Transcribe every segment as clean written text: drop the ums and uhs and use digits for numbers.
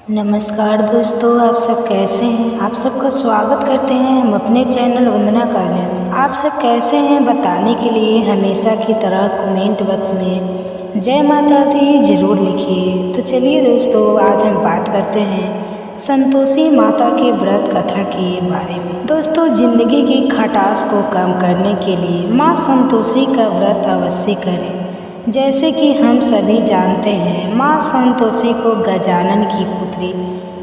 नमस्कार दोस्तों, आप सब कैसे हैं। आप सबका स्वागत करते हैं हम अपने चैनल वंदना कार्य में। आप सब कैसे हैं बताने के लिए हमेशा की तरह कमेंट बॉक्स में जय माता दी ज़रूर लिखिए। तो चलिए दोस्तों, आज हम बात करते हैं संतोषी माता के व्रत कथा के बारे में। दोस्तों, ज़िंदगी की खटास को कम करने के लिए माँ संतोषी का व्रत अवश्य करें। जैसे कि हम सभी जानते हैं, माँ संतोषी को गजानन की पुत्री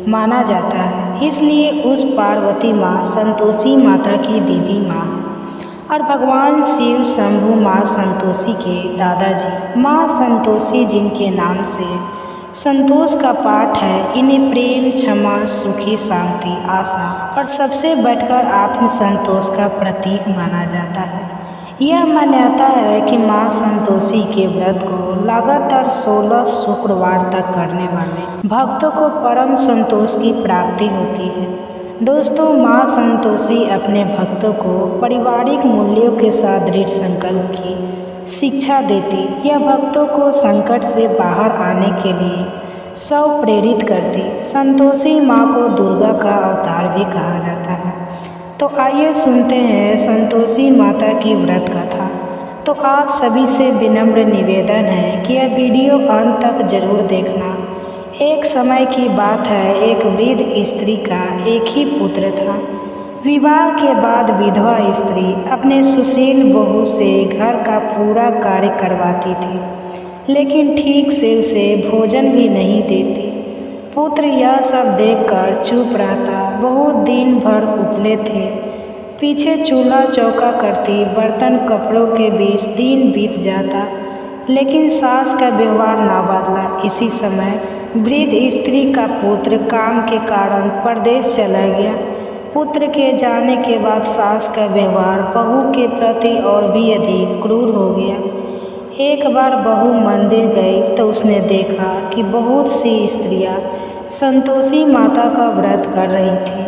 माना जाता है, इसलिए उस पार्वती माँ संतोषी माता की दीदी माँ है और भगवान शिव शंभु माँ संतोषी के दादाजी माँ संतोषी, जिनके नाम से संतोष का पाठ है। इन्हें प्रेम, क्षमा, सुखी, शांति, आशा और सबसे बढ़कर आत्म संतोष का प्रतीक माना जाता है। यह मान्यता है कि माँ संतोषी के व्रत को लगातार 16 शुक्रवार तक करने वाले भक्तों को परम संतोष की प्राप्ति होती है। दोस्तों, माँ संतोषी अपने भक्तों को पारिवारिक मूल्यों के साथ दृढ़ संकल्प की शिक्षा देती। यह भक्तों को संकट से बाहर आने के लिए स्व प्रेरित करती। संतोषी माँ को दुर्गा का अवतार भी कहा जाता है। तो आइए सुनते हैं संतोषी माता की व्रत कथा। तो आप सभी से विनम्र निवेदन है कि यह वीडियो अंत तक जरूर देखना। एक समय की बात है, एक वृद्ध स्त्री का एक ही पुत्र था। विवाह के बाद विधवा स्त्री अपने सुशील बहू से घर का पूरा कार्य करवाती थी, लेकिन ठीक से उसे भोजन भी नहीं देती। पुत्र यह सब देखकर चुप रहता। बहुत दिन भर उपले थे, पीछे चूल्हा चौका करती, बर्तन कपड़ों के बीच दिन बीत जाता, लेकिन सास का व्यवहार ना बदला। इसी समय वृद्ध स्त्री का पुत्र काम के कारण परदेश चला गया। पुत्र के जाने के बाद सास का व्यवहार बहू के प्रति और भी अधिक क्रूर हो गया। एक बार बहू मंदिर गई तो उसने देखा कि बहुत सी स्त्रियां संतोषी माता का व्रत कर रही थी।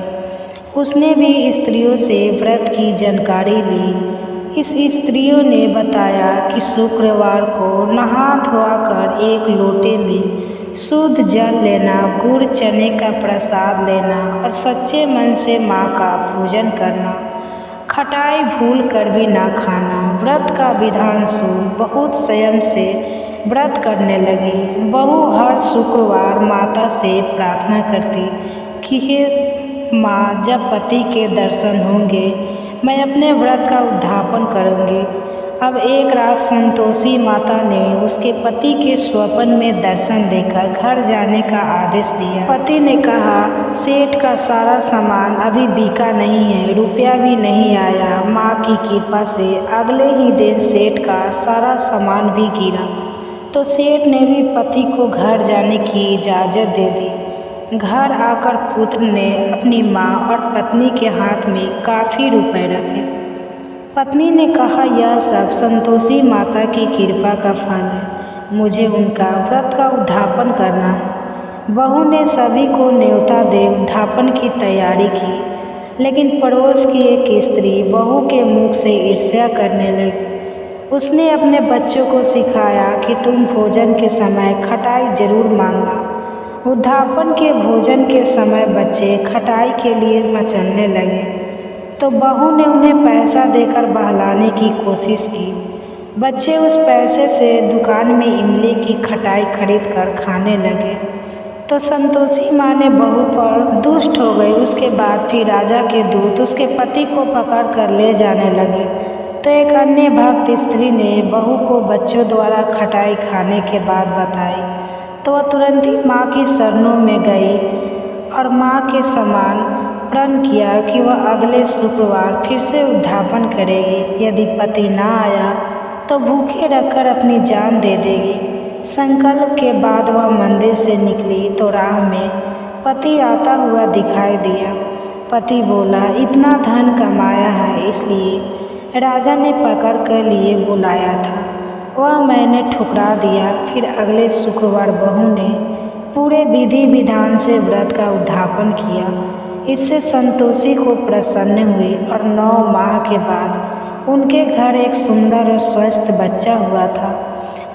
उसने भी स्त्रियों से व्रत की जानकारी ली। इस स्त्रियों ने बताया कि शुक्रवार को नहा धोकर एक लोटे में शुद्ध जल लेना, गुड़ चने का प्रसाद लेना और सच्चे मन से माँ का पूजन करना, खटाई भूल कर भी ना खाना। व्रत का विधान सुन बहुत संयम से व्रत करने लगी। बहू हर शुक्रवार माता से प्रार्थना करती कि हे माँ, जब पति के दर्शन होंगे मैं अपने व्रत का उद्यापन करूँगी। अब एक रात संतोषी माता ने उसके पति के स्वप्न में दर्शन देकर घर जाने का आदेश दिया। पति ने कहा, सेठ का सारा सामान अभी बिका नहीं है, रुपया भी नहीं आया। माँ की कृपा से अगले ही दिन सेठ का सारा सामान भी गिरा, तो सेठ ने भी पति को घर जाने की इजाज़त दे दी। घर आकर पुत्र ने अपनी माँ और पत्नी के हाथ में काफ़ी रुपए रखे। पत्नी ने कहा, यह सब संतोषी माता की कृपा का फल है, मुझे उनका व्रत का उद्यापन करना है। बहू ने सभी को न्योता दे उद्यापन की तैयारी की, लेकिन पड़ोस की एक स्त्री बहू के मुख से ईर्ष्या करने लगी। उसने अपने बच्चों को सिखाया कि तुम भोजन के समय खटाई जरूर मांगना। उद्यापन के भोजन के समय बच्चे खटाई के लिए मचलने लगे, तो बहू ने उन्हें पैसा देकर बहलाने की कोशिश की। बच्चे उस पैसे से दुकान में इमली की खटाई खरीद कर खाने लगे, तो संतोषी माँ ने बहू पर दुष्ट हो गई। उसके बाद फिर राजा के दूत उसके पति को पकड़ कर ले जाने लगे, तो एक अन्य भक्त स्त्री ने बहू को बच्चों द्वारा खटाई खाने के बाद बताई, तो वह तुरंत ही माँ की शरणों में गई और माँ के समान प्रण किया कि वह अगले शुक्रवार फिर से उद्यापन करेगी। यदि पति ना आया तो भूखे रखकर अपनी जान दे देगी। संकल्प के बाद वह मंदिर से निकली तो राह में पति आता हुआ दिखाई दिया। पति बोला, इतना धन कमाया है इसलिए राजा ने पकड़ कर लिए बुलाया था, वह मैंने ठुकरा दिया। फिर अगले शुक्रवार बहू ने पूरे विधि विधान से व्रत का उद्यापन किया। इससे संतोषी को प्रसन्न हुई और 9 माह के बाद उनके घर एक सुंदर और स्वस्थ बच्चा हुआ था।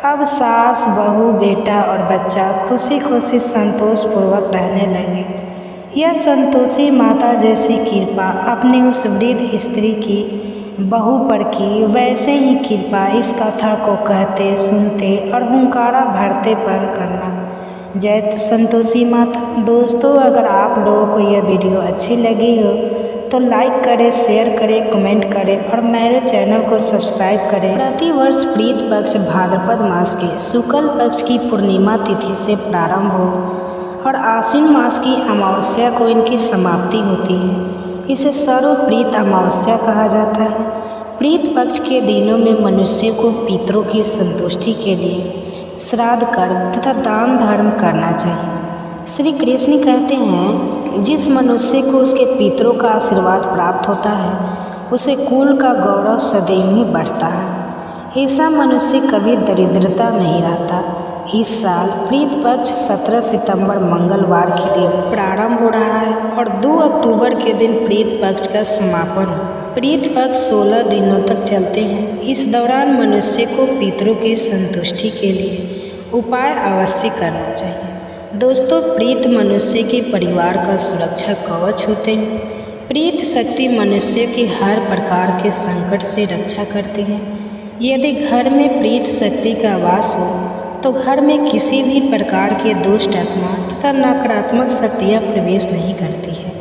अब सास, बहू, बेटा और बच्चा खुशी खुशी संतोषपूर्वक रहने लगे। यह संतोषी माता जैसी कृपा अपनी उस वृद्ध स्त्री की बहू पर की, वैसे ही कृपा इस कथा को कहते, सुनते और हुंकारा भरते पर करना। जय संतोषी माता। दोस्तों, अगर आप लोगों को यह वीडियो अच्छी लगी हो तो लाइक करें, शेयर करें, कमेंट करें और मेरे चैनल को सब्सक्राइब करें। प्रतिवर्ष प्रीत पक्ष भाद्रपद मास के शुक्ल पक्ष की पूर्णिमा तिथि से प्रारंभ हो और आश्विन मास की अमावस्या को इनकी समाप्ति होती है। इसे सर्वप्रीत अमावस्या कहा जाता है। प्रीत पक्ष के दिनों में मनुष्य को पितरों की संतुष्टि के लिए श्राद्ध कर्म तथा दान धर्म करना चाहिए। श्री कृष्ण कहते हैं, जिस मनुष्य को उसके पितरों का आशीर्वाद प्राप्त होता है उसे कुल का गौरव सदैव ही बढ़ता है। ऐसा मनुष्य कभी दरिद्रता नहीं रहता। इस साल प्रीत पक्ष 17 सितंबर मंगलवार के दिन प्रारंभ हो रहा है और 2 अक्टूबर के दिन प्रीत पक्ष का समापन हो। प्रीत पक्ष 16 दिनों तक चलते हैं। इस दौरान मनुष्य को पितरों की संतुष्टि के लिए उपाय अवश्य करना चाहिए। दोस्तों, प्रीत मनुष्य के परिवार का सुरक्षा कवच होते हैं। प्रीत शक्ति मनुष्य की हर प्रकार के संकट से रक्षा करती है। यदि घर में प्रीत शक्ति का वास हो तो घर में किसी भी प्रकार के दुष्ट आत्मा तथा नकारात्मक शक्तियाँ प्रवेश नहीं करती है।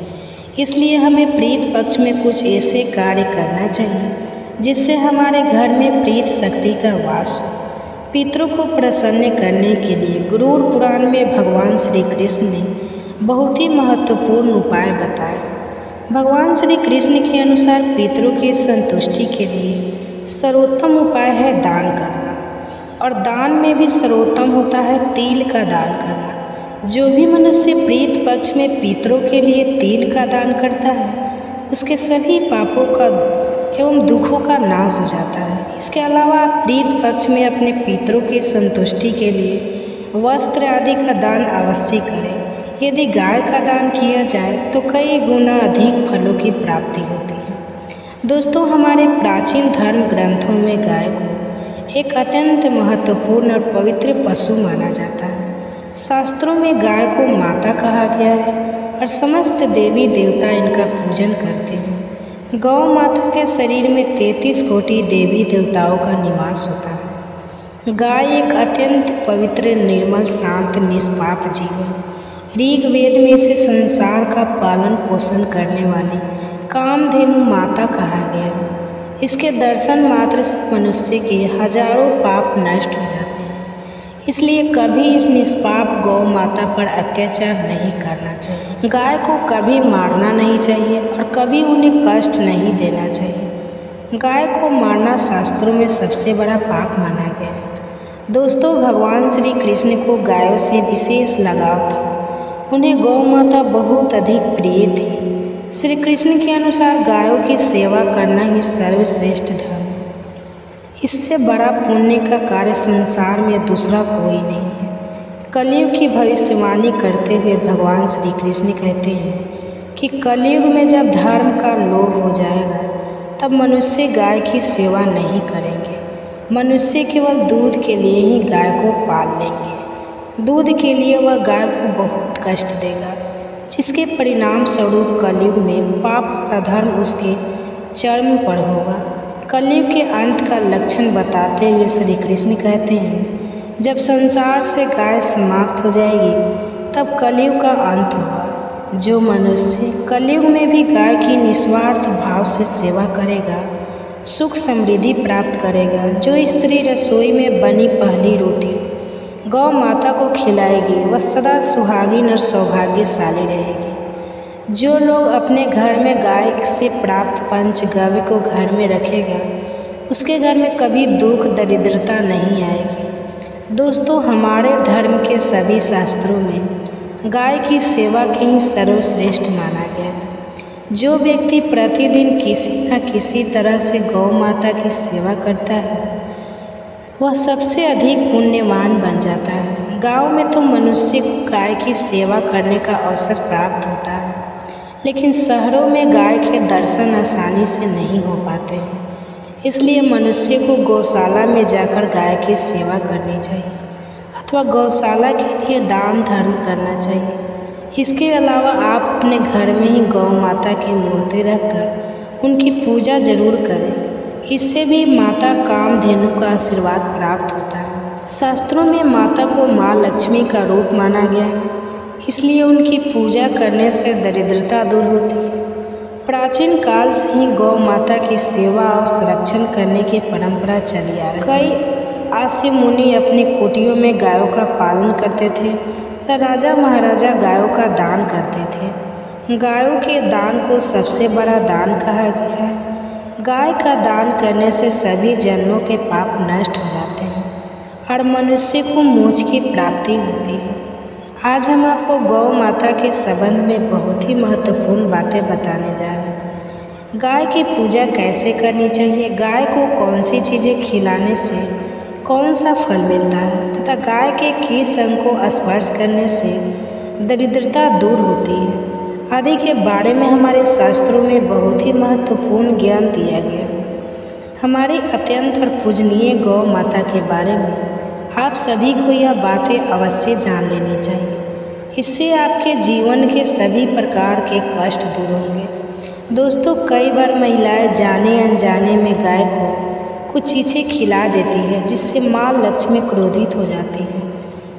इसलिए हमें प्रीत पक्ष में कुछ ऐसे कार्य करना चाहिए जिससे हमारे घर में प्रीत शक्ति का वास हो। पितरों को प्रसन्न करने के लिए गरुड़ पुराण में भगवान श्री कृष्ण ने बहुत ही महत्वपूर्ण उपाय बताए। भगवान श्री कृष्ण के अनुसार पितरों की संतुष्टि के लिए सर्वोत्तम उपाय है दान करना, और दान में भी सर्वोत्तम होता है तिल का दान करना। जो भी मनुष्य प्रीत पक्ष में पितरों के लिए तिल का दान करता है उसके सभी पापों का एवं दुखों का नाश हो जाता है। इसके अलावा आप प्रीत पक्ष में अपने पितरों की संतुष्टि के लिए वस्त्र आदि का दान अवश्य करें। यदि गाय का दान किया जाए तो कई गुना अधिक फलों की प्राप्ति होती है। दोस्तों, हमारे प्राचीन धर्म ग्रंथों में गाय को एक अत्यंत महत्वपूर्ण और पवित्र पशु माना जाता है। शास्त्रों में गाय को माता कहा गया है और समस्त देवी देवता इनका पूजन करते हैं। गौ माता के शरीर में 33 कोटि देवी देवताओं का निवास होता है। गाय एक अत्यंत पवित्र, निर्मल, शांत, निष्पाप जीव है। ऋग्वेद में इसे संसार का पालन पोषण करने वाली कामधेनु माता कहा गया है। इसके दर्शन मात्र से मनुष्य के हजारों पाप नष्ट हो जाते हैं। इसलिए कभी इस निष्पाप गौ माता पर अत्याचार नहीं करना चाहिए। गाय को कभी मारना नहीं चाहिए और कभी उन्हें कष्ट नहीं देना चाहिए। गाय को मारना शास्त्रों में सबसे बड़ा पाप माना गया है। दोस्तों, भगवान श्री कृष्ण को गायों से विशेष लगाव था। उन्हें गौ माता बहुत अधिक प्रिय थी। श्री कृष्ण के अनुसार गायों की सेवा करना ही सर्वश्रेष्ठ धर्म है। इससे बड़ा पुण्य का कार्य संसार में दूसरा कोई नहीं है। कलयुग की भविष्यवाणी करते हुए भगवान श्री कृष्ण कहते हैं कि कलयुग में जब धर्म का लोप हो जाएगा तब मनुष्य गाय की सेवा नहीं करेंगे। मनुष्य केवल दूध के लिए ही गाय को पाल लेंगे। दूध के लिए वह गाय को बहुत कष्ट देगा, जिसके परिणाम स्वरूप कलयुग में पाप और अधर्म उसके चरम पर होगा। कलयुग के अंत का लक्षण बताते हुए श्री कृष्ण कहते हैं, जब संसार से गाय समाप्त हो जाएगी तब कलयुग का अंत होगा। जो मनुष्य कलयुग में भी गाय की निस्वार्थ भाव से सेवा करेगा सुख समृद्धि प्राप्त करेगा। जो स्त्री रसोई में बनी पहली रोटी गौ माता को खिलाएगी वह सदा सुहागिन और सौभाग्यशाली रहेगी। जो लोग अपने घर में गाय से प्राप्त पंचगव्य को घर में रखेगा उसके घर में कभी दुख दरिद्रता नहीं आएगी। दोस्तों, हमारे धर्म के सभी शास्त्रों में गाय की सेवा के ही सर्वश्रेष्ठ माना गया है। जो व्यक्ति प्रतिदिन किसी न किसी तरह से गौ माता की सेवा करता है वह सबसे अधिक पुण्यवान बन जाता है। गाँव में तो मनुष्य को गाय की सेवा करने का अवसर प्राप्त होता है, लेकिन शहरों में गाय के दर्शन आसानी से नहीं हो पाते हैं। इसलिए मनुष्य को गौशाला में जाकर गाय की सेवा करनी चाहिए अथवा गौशाला के लिए दान धर्म करना चाहिए। इसके अलावा आप अपने घर में ही गौ माता की मूर्ति रखकर उनकी पूजा जरूर करें। इससे भी माता कामधेनु का आशीर्वाद प्राप्त होता है। शास्त्रों में माता को माँ लक्ष्मी का रूप माना गया है, इसलिए उनकी पूजा करने से दरिद्रता दूर होती है। प्राचीन काल से ही गौ माता की सेवा और संरक्षण करने की परंपरा चली आ रही है। कई आस्य मुनि अपनी कुटियों में गायों का पालन करते थे तथा राजा महाराजा गायों का दान करते थे। गायों के दान को सबसे बड़ा दान कहा गया है। गाय का दान करने से सभी जन्मों के पाप नष्ट हो जाते हैं और मनुष्य को मोक्ष की प्राप्ति होती है। आज हम आपको गौ माता के संबंध में बहुत ही महत्वपूर्ण बातें बताने जा रहे हैं। गाय की पूजा कैसे करनी चाहिए, गाय को कौन सी चीज़ें खिलाने से कौन सा फल मिलता है तथा गाय के किस अंग को स्पर्श करने से दरिद्रता दूर होती है आदि के बारे में हमारे शास्त्रों में बहुत ही महत्वपूर्ण ज्ञान दिया गया है। हमारी अत्यंत और पूजनीय गौ माता के बारे में आप सभी को यह बातें अवश्य जान लेनी चाहिए। इससे आपके जीवन के सभी प्रकार के कष्ट दूर होंगे। दोस्तों, कई बार महिलाएं जाने अनजाने में गाय को कुछ चीज़ें खिला देती है जिससे माँ लक्ष्मी क्रोधित हो जाती है।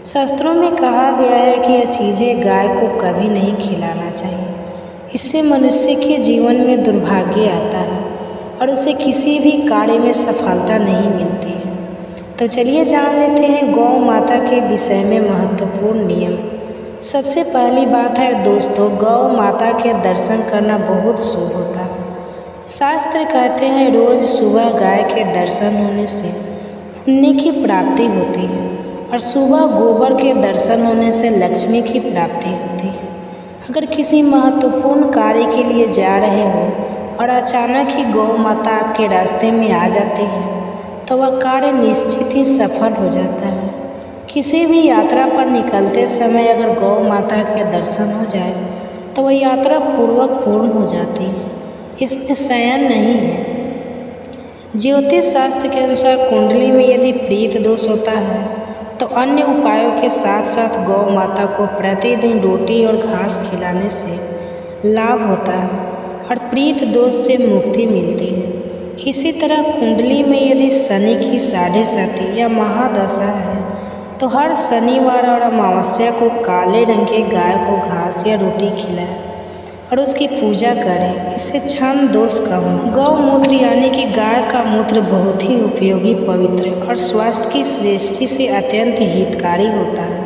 शास्त्रों में कहा गया है कि यह चीज़ें गाय को कभी नहीं खिलाना चाहिए। इससे मनुष्य के जीवन में दुर्भाग्य आता है और उसे किसी भी कार्य में सफलता नहीं मिलती है। तो चलिए जान लेते हैं गौ माता के विषय में महत्वपूर्ण नियम। सबसे पहली बात है दोस्तों, गौ माता के दर्शन करना बहुत शुभ होता है। शास्त्र कहते हैं रोज़ सुबह गाय के दर्शन होने से पुण्य की प्राप्ति होती है और सुबह गोबर के दर्शन होने से लक्ष्मी की प्राप्ति होती है। अगर किसी महत्वपूर्ण कार्य के लिए जा रहे हो और अचानक ही गौ माता आपके रास्ते में आ जाती है तो वह कार्य निश्चित ही सफल हो जाता है। किसी भी यात्रा पर निकलते समय अगर गौ माता के दर्शन हो जाए तो वह यात्रा पूर्वक पूर्ण हो जाती है। इसमें शयन नहीं है। ज्योतिष शास्त्र के अनुसार कुंडली में यदि प्रीत दोष होता है तो अन्य उपायों के साथ साथ गौ माता को प्रतिदिन रोटी और घास खिलाने से लाभ होता है और प्रीत दोष से मुक्ति मिलती है। इसी तरह कुंडली में यदि शनि की 7.5 या महादशा है तो हर शनिवार और अमावस्या को काले रंग के गाय को घास या रोटी खिलाएं और उसकी पूजा करें। इससे क्षण दोष कम हो। गौमूत्र यानी कि गाय का मूत्र बहुत ही उपयोगी, पवित्र और स्वास्थ्य की दृष्टि से अत्यंत हितकारी होता है।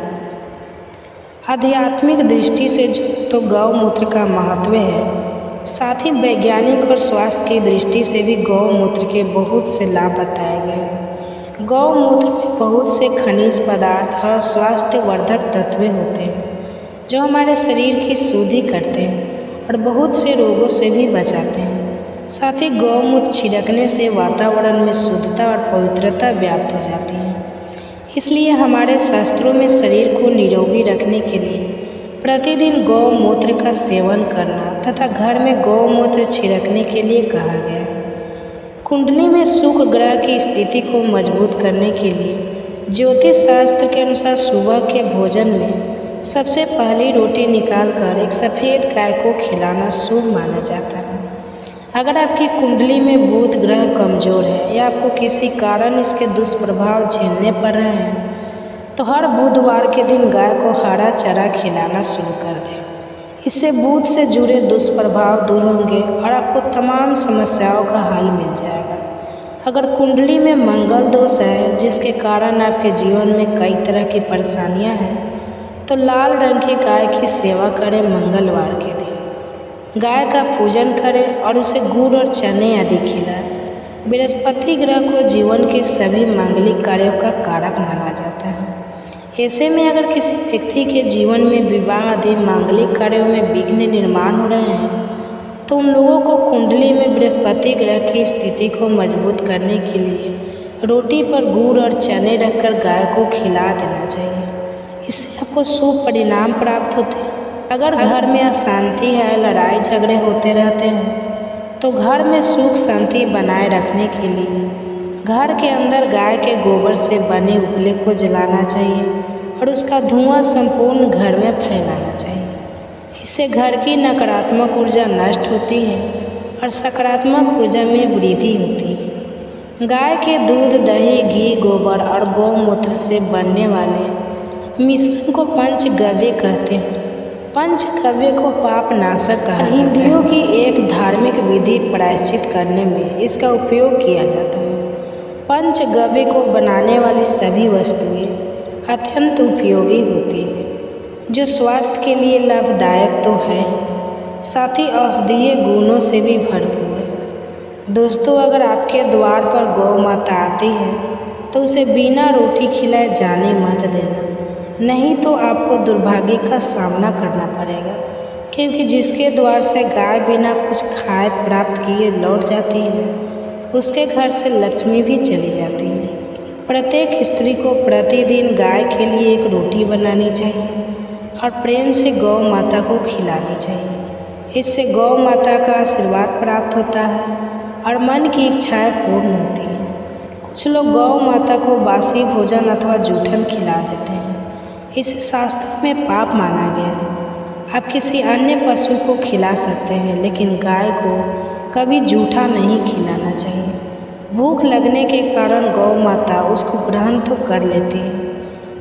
आध्यात्मिक दृष्टि से जो तो गौमूत्र का महत्व है, साथ ही वैज्ञानिक और स्वास्थ्य की दृष्टि से भी गौमूत्र के बहुत से लाभ बताए गए हैं। गौमूत्र में बहुत से खनिज पदार्थ और स्वास्थ्यवर्धक तत्व होते हैं जो हमारे शरीर की शुद्धि करते हैं और बहुत से रोगों से भी बचाते हैं। साथ ही गौमूत्र छिड़कने से वातावरण में शुद्धता और पवित्रता व्याप्त हो जाती है। इसलिए हमारे शास्त्रों में शरीर को निरोगी रखने के लिए प्रतिदिन गौमूत्र का सेवन करना तथा घर में गौमूत्र छिड़कने के लिए कहा गया है। कुंडली में शुक्र ग्रह की स्थिति को मजबूत करने के लिए ज्योतिष शास्त्र के अनुसार सुबह के भोजन में सबसे पहली रोटी निकालकर एक सफ़ेद गाय को खिलाना शुभ माना जाता है। अगर आपकी कुंडली में बुध ग्रह कमज़ोर है या आपको किसी कारण इसके दुष्प्रभाव झेलने पड़ रहे हैं तो हर बुधवार के दिन गाय को हरा चारा खिलाना शुरू कर दें। इससे बुध से जुड़े दुष्प्रभाव दूर होंगे और आपको तमाम समस्याओं का हल मिल जाएगा। अगर कुंडली में मंगल दोष है जिसके कारण आपके जीवन में कई तरह की परेशानियां हैं तो लाल रंग की गाय की सेवा करें। मंगलवार के दिन गाय का पूजन करें और उसे गुड़ और चने आदि खिलाएं। बृहस्पति ग्रह को जीवन के सभी मांगलिक कार्यों का कारक माना जाता है। ऐसे में अगर किसी व्यक्ति के जीवन में विवाह आदि मांगलिक कार्यों में विघ्न निर्माण हो रहे हैं तो उन लोगों को कुंडली में बृहस्पति ग्रह की स्थिति को मजबूत करने के लिए रोटी पर गुड़ और चने रखकर गाय को खिला देना चाहिए। इससे आपको शुभ परिणाम प्राप्त होते हैं। अगर घर में अशांति है, लड़ाई झगड़े होते रहते हैं तो घर में सुख शांति बनाए रखने के लिए घर के अंदर गाय के गोबर से बने उपले को जलाना चाहिए और उसका धुआं संपूर्ण घर में फैलाना चाहिए। इससे घर की नकारात्मक ऊर्जा नष्ट होती है और सकारात्मक ऊर्जा में वृद्धि होती है। गाय के दूध, दही, घी, गोबर और गौमूत्र से बनने वाले मिश्रण को पंचगव्य कहते हैं। पंचगव्य को पाप नाशक कहा जाता है। हिंदुओं की एक धार्मिक विधि प्रायश्चित करने में इसका उपयोग किया जाता है। पंचगव्य को बनाने वाली सभी वस्तुएं अत्यंत उपयोगी होती हैं, जो स्वास्थ्य के लिए लाभदायक तो है, साथ ही औषधीय गुणों से भी भरपूर है। दोस्तों, अगर आपके द्वार पर गौ माता आती है तो उसे बिना रोटी खिलाए जाने मत देना, नहीं तो आपको दुर्भाग्य का सामना करना पड़ेगा, क्योंकि जिसके द्वार से गाय बिना कुछ खाए प्राप्त किए लौट जाती है, उसके घर से लक्ष्मी भी चली जाती है। प्रत्येक स्त्री को प्रतिदिन गाय के लिए एक रोटी बनानी चाहिए और प्रेम से गौ माता को खिलानी चाहिए। इससे गौ माता का आशीर्वाद प्राप्त होता है और मन की इच्छाएं पूर्ण होती हैं। कुछ लोग गौ माता को बासी भोजन अथवा जूठन खिला देते हैं। इसे शास्त्रों में पाप माना गया है। आप किसी अन्य पशु को खिला सकते हैं, लेकिन गाय को कभी जूठा नहीं खिलाना चाहिए। भूख लगने के कारण गौ माता उसको ग्रहण तो कर लेती है,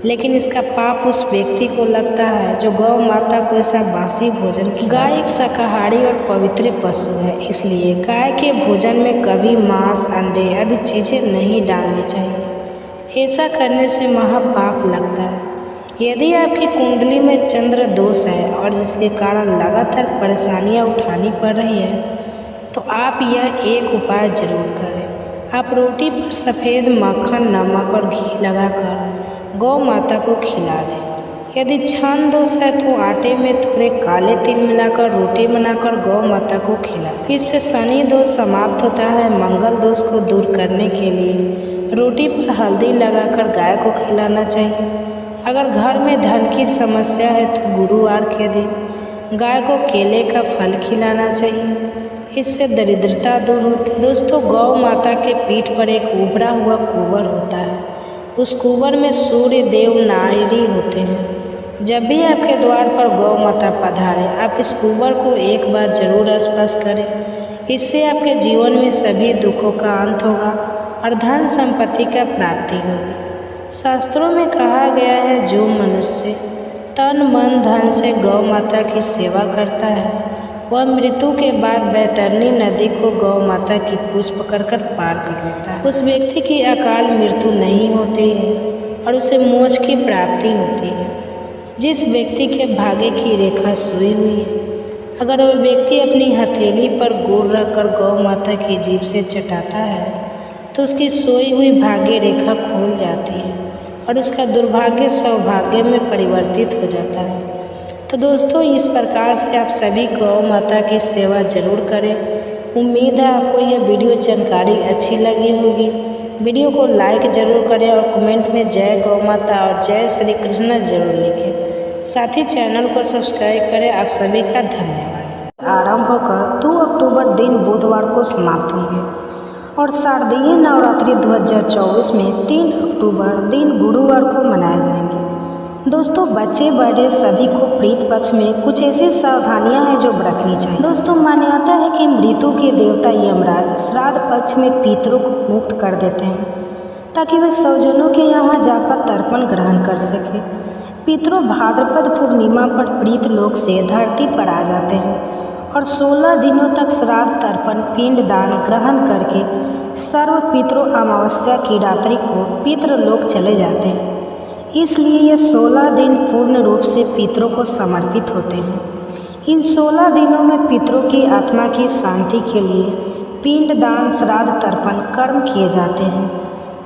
लेकिन इसका पाप उस व्यक्ति को लगता है जो गौ माता को ऐसा बासी भोजन खिलाता है। गाय एक शाकाहारी और पवित्र पशु है, इसलिए गाय के भोजन में कभी मांस, अंडे आदि चीज़ें नहीं डालनी चाहिए। ऐसा करने से महापाप लगता है। यदि आपकी कुंडली में चंद्र दोष है और जिसके कारण लगातार परेशानियां उठानी पड़ रही है, तो आप यह एक उपाय जरूर करें। आप रोटी पर सफ़ेद मक्खन, नमक और घी लगाकर गौ माता को खिला दें। यदि क्षण दोष है तो आटे में थोड़े काले तिल मिलाकर रोटी बनाकर गौ माता को खिला दें। इससे शनि दोष समाप्त होता है। मंगल दोष को दूर करने के लिए रोटी पर हल्दी लगाकर गाय को खिलाना चाहिए। अगर घर में धन की समस्या है तो गुरुवार के दिन गाय को केले का फल खिलाना चाहिए। इससे दरिद्रता दूर होती है। दोस्तों, गौ माता के पीठ पर एक उभरा हुआ कुंवर होता है। उस कुंवर में सूर्य देव नारी होते हैं। जब भी आपके द्वार पर गौ माता पधारे, आप इस कुंवर को एक बार जरूर स्पर्श करें। इससे आपके जीवन में सभी दुखों का अंत होगा और धन संपत्ति का प्राप्ति होगी। शास्त्रों में कहा गया है, जो मनुष्य तन मन धन से गौ माता की सेवा करता है, वह मृत्यु के बाद बैतरणी नदी को गौ माता की पूंछ पकड़कर पार कर लेता है। उस व्यक्ति की अकाल मृत्यु नहीं होती है और उसे मोक्ष की प्राप्ति होती है। जिस व्यक्ति के भाग्य की रेखा सोई हुई है, अगर वह व्यक्ति अपनी हथेली पर गुड़ रखकर गौ माता की जीभ से चटाता है, तो उसकी सोई हुई भाग्य रेखा खुल जाती है और उसका दुर्भाग्य सौभाग्य में परिवर्तित हो जाता है। तो दोस्तों, इस प्रकार से आप सभी गौ माता की सेवा जरूर करें। उम्मीद है आपको यह वीडियो जानकारी अच्छी लगी होगी। वीडियो को लाइक जरूर करें और कमेंट में जय गौ माता और जय श्री कृष्ण जरूर लिखें। साथ ही चैनल को सब्सक्राइब करें। आप सभी का धन्यवाद। आरंभ होकर 2 अक्टूबर दिन बुधवार को समाप्त होंगे और शारदीय नवरात्रि 2024 में 3 अक्टूबर दिन गुरुवार को मनाए जाएंगे। दोस्तों, बच्चे बड़े सभी को प्रीत पक्ष में कुछ ऐसी सावधानियां हैं जो बरतनी चाहिए। दोस्तों, मान्यता है कि मृत्यु के देवता यमराज श्राद्ध पक्ष में पितरों को मुक्त कर देते हैं, ताकि वे स्वजनों के यहाँ जाकर तर्पण ग्रहण कर सके। पितरों भाद्रपद पूर्णिमा पर प्रीत लोक से धरती पर आ जाते हैं और 16 दिनों तक श्राद्ध, तर्पण, पिंड दान ग्रहण करके सर्व पितरों अमावस्या की रात्रि को पितृलोक चले जाते हैं। इसलिए ये 16 दिन पूर्ण रूप से पितरों को समर्पित होते हैं। इन 16 दिनों में पितरों की आत्मा की शांति के लिए पिंड दान, श्राद्ध, तर्पण कर्म किए जाते हैं।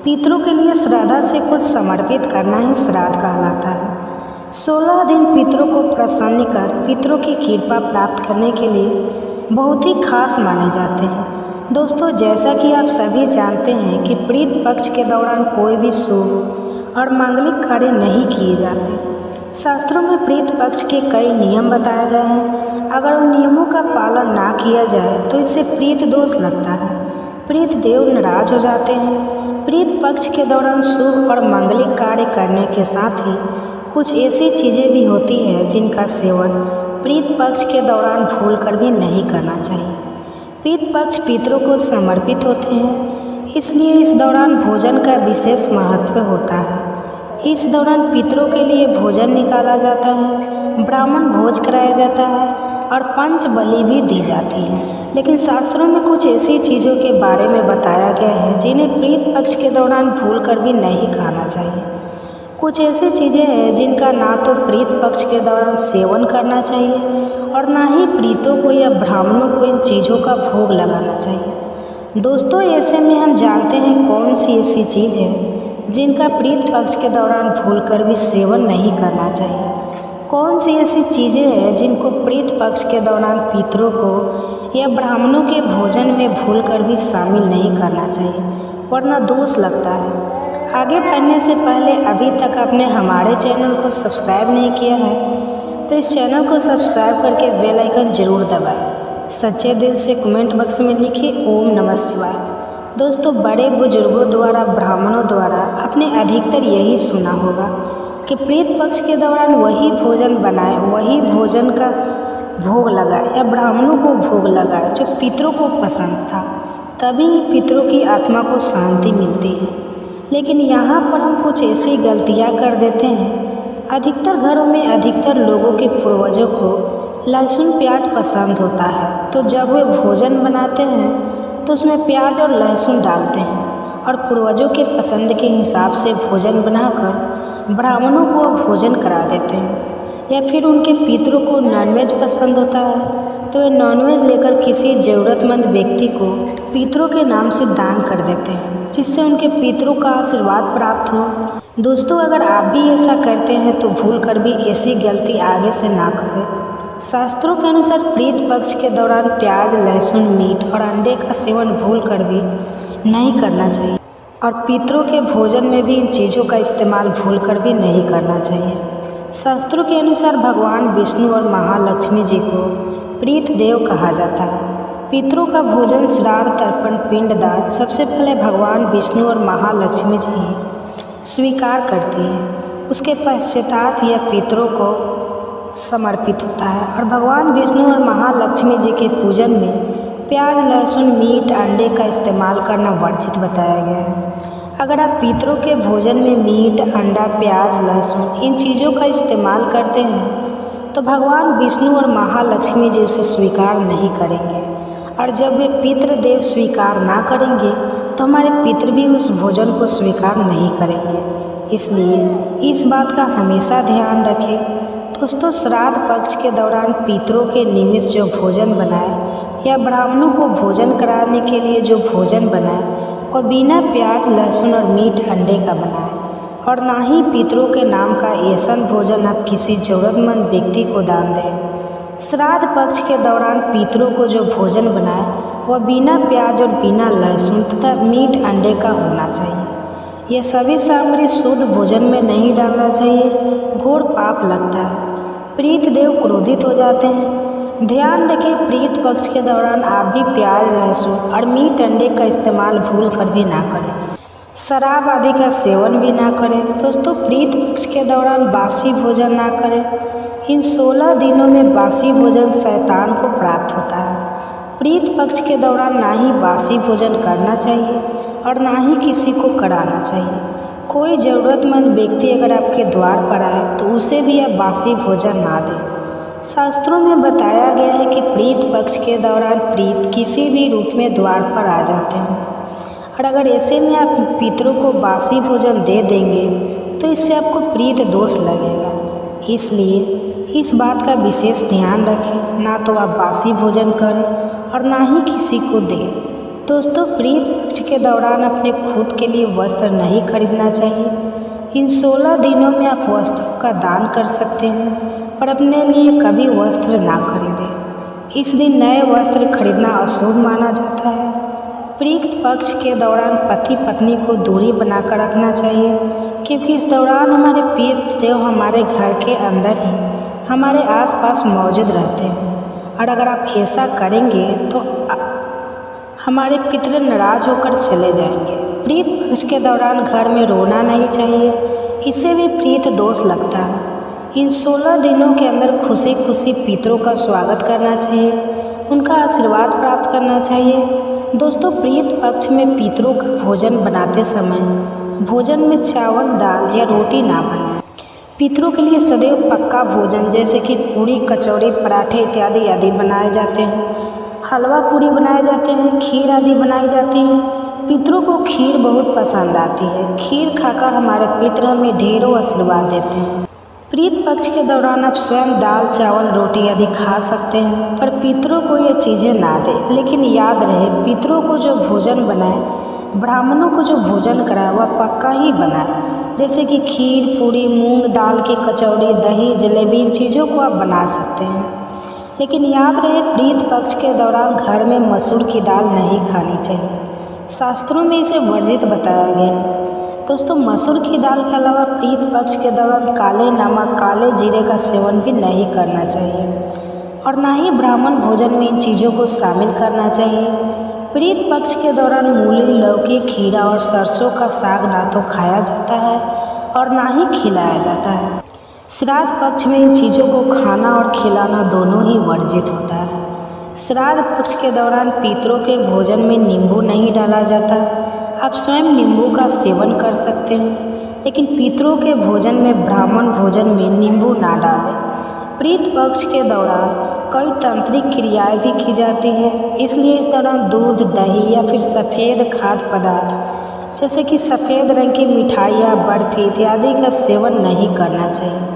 पितरों के लिए श्रद्धा से कुछ समर्पित करना ही श्राद्ध कहलाता है। 16 दिन पितरों को प्रसन्न कर पितरों की कृपा प्राप्त करने के लिए बहुत ही खास माने जाते हैं। दोस्तों, जैसा कि आप सभी जानते हैं कि प्रीत पक्ष के दौरान कोई भी शुभ और मांगलिक कार्य नहीं किए जाते। शास्त्रों में प्रीत पक्ष के कई नियम बताए गए हैं। अगर उन नियमों का पालन ना किया जाए तो इससे प्रीत दोष लगता है। प्रीत देव नाराज हो जाते हैं। प्रीत पक्ष के दौरान शुभ और मांगलिक कार्य करने के साथ ही कुछ ऐसी चीज़ें भी होती हैं जिनका सेवन प्रीत पक्ष के दौरान भूलकर भी नहीं करना चाहिए। प्रीत पक्ष पितरों को समर्पित होते हैं, इसलिए इस दौरान भोजन का विशेष महत्व होता है। इस दौरान पितरों के लिए भोजन निकाला जाता है, ब्राह्मण भोज कराया जाता है और पंच बलि भी दी जाती है। लेकिन शास्त्रों में कुछ ऐसी चीज़ों के बारे में बताया गया है जिन्हें प्रीत पक्ष के दौरान भूलकर भी नहीं खाना चाहिए। कुछ ऐसी चीज़ें हैं जिनका ना तो प्रीत पक्ष के दौरान सेवन करना चाहिए और ना ही प्रीतों को या ब्राह्मणों को इन चीज़ों का भोग लगाना चाहिए। दोस्तों, ऐसे में हम जानते हैं कौन सी ऐसी चीज़ है जिनका प्रीत पक्ष के दौरान भूलकर भी सेवन नहीं करना चाहिए। कौन सी ऐसी चीज़ें हैं जिनको प्रीत पक्ष के दौरान पितरों को या ब्राह्मणों के भोजन में भूलकर भी शामिल नहीं करना चाहिए, वरना दोष लगता है। आगे बढ़ने से पहले अभी तक आपने हमारे चैनल को सब्सक्राइब नहीं किया है तो इस चैनल को सब्सक्राइब करके बेल आइकन जरूर दबाएं। सच्चे दिल से कमेंट बॉक्स में लिखिए ओम नमः शिवाय। दोस्तों, बड़े बुजुर्गों द्वारा, ब्राह्मणों द्वारा आपने अधिकतर यही सुना होगा कि प्रीत पक्ष के दौरान वही भोजन बनाए, वही भोजन का भोग लगाए या ब्राह्मणों को भोग लगाए जो पितरों को पसंद था, तभी पितरों की आत्मा को शांति मिलती है। लेकिन यहाँ पर हम कुछ ऐसी गलतियाँ कर देते हैं। अधिकतर घरों में अधिकतर लोगों के पूर्वजों को लहसुन प्याज पसंद होता है, तो जब वे भोजन बनाते हैं तो उसमें प्याज और लहसुन डालते हैं और पूर्वजों के पसंद के हिसाब से भोजन बनाकर ब्राह्मणों को भोजन करा देते हैं। या फिर उनके पितरों को नॉनवेज पसंद होता है तो वे नॉनवेज लेकर किसी ज़रूरतमंद व्यक्ति को पितरों के नाम से दान कर देते हैं, जिससे उनके पितरों का आशीर्वाद प्राप्त हो। दोस्तों, अगर आप भी ऐसा करते हैं तो भूल कर भी ऐसी गलती आगे से ना करें। शास्त्रों के अनुसार प्रीत पक्ष के दौरान प्याज, लहसुन, मीट और अंडे का सेवन भूल कर भी नहीं करना चाहिए और पितरों के भोजन में भी इन चीज़ों का इस्तेमाल भूल कर भी नहीं करना चाहिए। शास्त्रों के अनुसार भगवान विष्णु और महालक्ष्मी जी को प्रीत देव कहा जाता है। पितरों का भोजन, श्राद्ध, तर्पण, पिंडदान सबसे पहले भगवान विष्णु और महालक्ष्मी जी ही स्वीकार करती हैं। उसके पश्चात यह पितरों को समर्पित होता है और भगवान विष्णु और महालक्ष्मी जी के पूजन में प्याज, लहसुन, मीट, अंडे का इस्तेमाल करना वर्जित बताया गया है। अगर आप पितरों के भोजन में मीट, अंडा, प्याज, लहसुन इन चीज़ों का इस्तेमाल करते हैं तो भगवान विष्णु और महालक्ष्मी जी उसे स्वीकार नहीं करेंगे और जब वे पितृ देव स्वीकार ना करेंगे तो हमारे पितृ भी उस भोजन को स्वीकार नहीं करेंगे। इसलिए इस बात का हमेशा ध्यान रखें। दोस्तों, श्राद्ध पक्ष के दौरान पितरों के निमित्त जो भोजन बनाए या ब्राह्मणों को भोजन कराने के लिए जो भोजन बनाए वह बिना प्याज, लहसुन और मीट, अंडे का बनाए और ना ही पितरों के नाम का ऐसा भोजन आप किसी ज़रूरतमंद व्यक्ति को दान दें। श्राद्ध पक्ष के दौरान पितरों को जो भोजन बनाए वह बिना प्याज और बिना लहसुन तथा मीट, अंडे का होना चाहिए। यह सभी सामग्री शुद्ध भोजन में नहीं डालना चाहिए, घोर पाप लगता है। प्रीत देव क्रोधित हो जाते हैं। ध्यान रखें, प्रीत पक्ष के दौरान आप भी प्याज, लहसुन और मीट, अंडे का इस्तेमाल भूल कर भी ना करें। शराब आदि का सेवन भी ना करें। दोस्तों, प्रीत पक्ष के दौरान बासी भोजन ना करें। इन 16 दिनों में बासी भोजन शैतान को प्राप्त होता है। प्रीत पक्ष के दौरान ना ही बासी भोजन करना चाहिए और ना ही किसी को कराना चाहिए। कोई ज़रूरतमंद व्यक्ति अगर आपके द्वार पर आए तो उसे भी आप बासी भोजन ना दें। शास्त्रों में बताया गया है कि प्रीत पक्ष के दौरान प्रीत किसी भी रूप में द्वार पर आ जाते हैं और अगर ऐसे में आप पितरों को बासी भोजन दे देंगे तो इससे आपको प्रीत दोष लगेगा। इसलिए इस बात का विशेष ध्यान रखें, ना तो आप बासी भोजन करें और ना ही किसी को दें। दोस्तों, प्रीत पक्ष के दौरान अपने खुद के लिए वस्त्र नहीं खरीदना चाहिए। इन 16 दिनों में आप वस्त्रों का दान कर सकते हैं पर अपने लिए कभी वस्त्र ना खरीदें। इस दिन नए वस्त्र खरीदना अशुभ माना जाता है। प्रीत पक्ष के दौरान पति पत्नी को दूरी बनाकर रखना चाहिए, क्योंकि इस दौरान हमारे प्रीत देव हमारे घर के अंदर ही हमारे आसपास मौजूद रहते हैं और अगर आप ऐसा करेंगे तो हमारे पितृ नाराज होकर चले जाएंगे। प्रीत पक्ष के दौरान घर में रोना नहीं चाहिए, इससे भी प्रीत दोष लगता है। इन 16 दिनों के अंदर खुशी खुशी पितरों का स्वागत करना चाहिए, उनका आशीर्वाद प्राप्त करना चाहिए। दोस्तों, प्रीत पक्ष में पितरों का भोजन बनाते समय भोजन में चावल, दाल या रोटी ना बनाएं। पितरों के लिए सदैव पक्का भोजन जैसे कि पूरी, कचौड़ी, पराठे इत्यादि आदि बनाए जाते हैं। हलवा पूरी बनाए जाते हैं, खीर आदि बनाई जाती है। पितरों को खीर बहुत पसंद आती है। खीर खाकर हमारे पितर हमें ढेरों आशीर्वाद देते हैं। प्रीत पक्ष के दौरान आप स्वयं दाल, चावल, रोटी आदि खा सकते हैं, पर पितरों को ये चीज़ें ना दें। लेकिन याद रहे, पितरों को जो भोजन बनाए, ब्राह्मणों को जो भोजन कराए वह पक्का ही बनाए, जैसे कि खीर, पूरी, मूंग दाल की कचौड़ी, दही, जलेबी, इन चीज़ों को आप बना सकते हैं। लेकिन याद रहे, प्रीत पक्ष के दौरान घर में मसूर की दाल नहीं खानी चाहिए। शास्त्रों में इसे वर्जित बताया गया है। दोस्तों, मसूर की दाल के अलावा प्रीत पक्ष के दौरान काले नमक, काले जीरे का सेवन भी नहीं करना चाहिए और ना ही ब्राह्मण भोजन में इन चीज़ों को शामिल करना चाहिए। प्रीत पक्ष के दौरान मूली, लौकी, खीरा और सरसों का साग ना तो खाया जाता है और ना ही खिलाया जाता है। श्राद्ध पक्ष में इन चीज़ों को खाना और खिलाना दोनों ही वर्जित होता है। श्राद्ध पक्ष के दौरान पितरों के भोजन में नींबू नहीं डाला जाता। आप स्वयं नींबू का सेवन कर सकते हैं, लेकिन पितरों के भोजन में, ब्राह्मण भोजन में नींबू ना डालें। प्रीत पक्ष के दौरान कई तांत्रिक क्रियाएं भी की जाती हैं, इसलिए इस दौरान दूध, दही या फिर सफ़ेद खाद्य पदार्थ जैसे कि सफ़ेद रंग की मिठाइयाँ, बर्फी इत्यादि का सेवन नहीं करना चाहिए।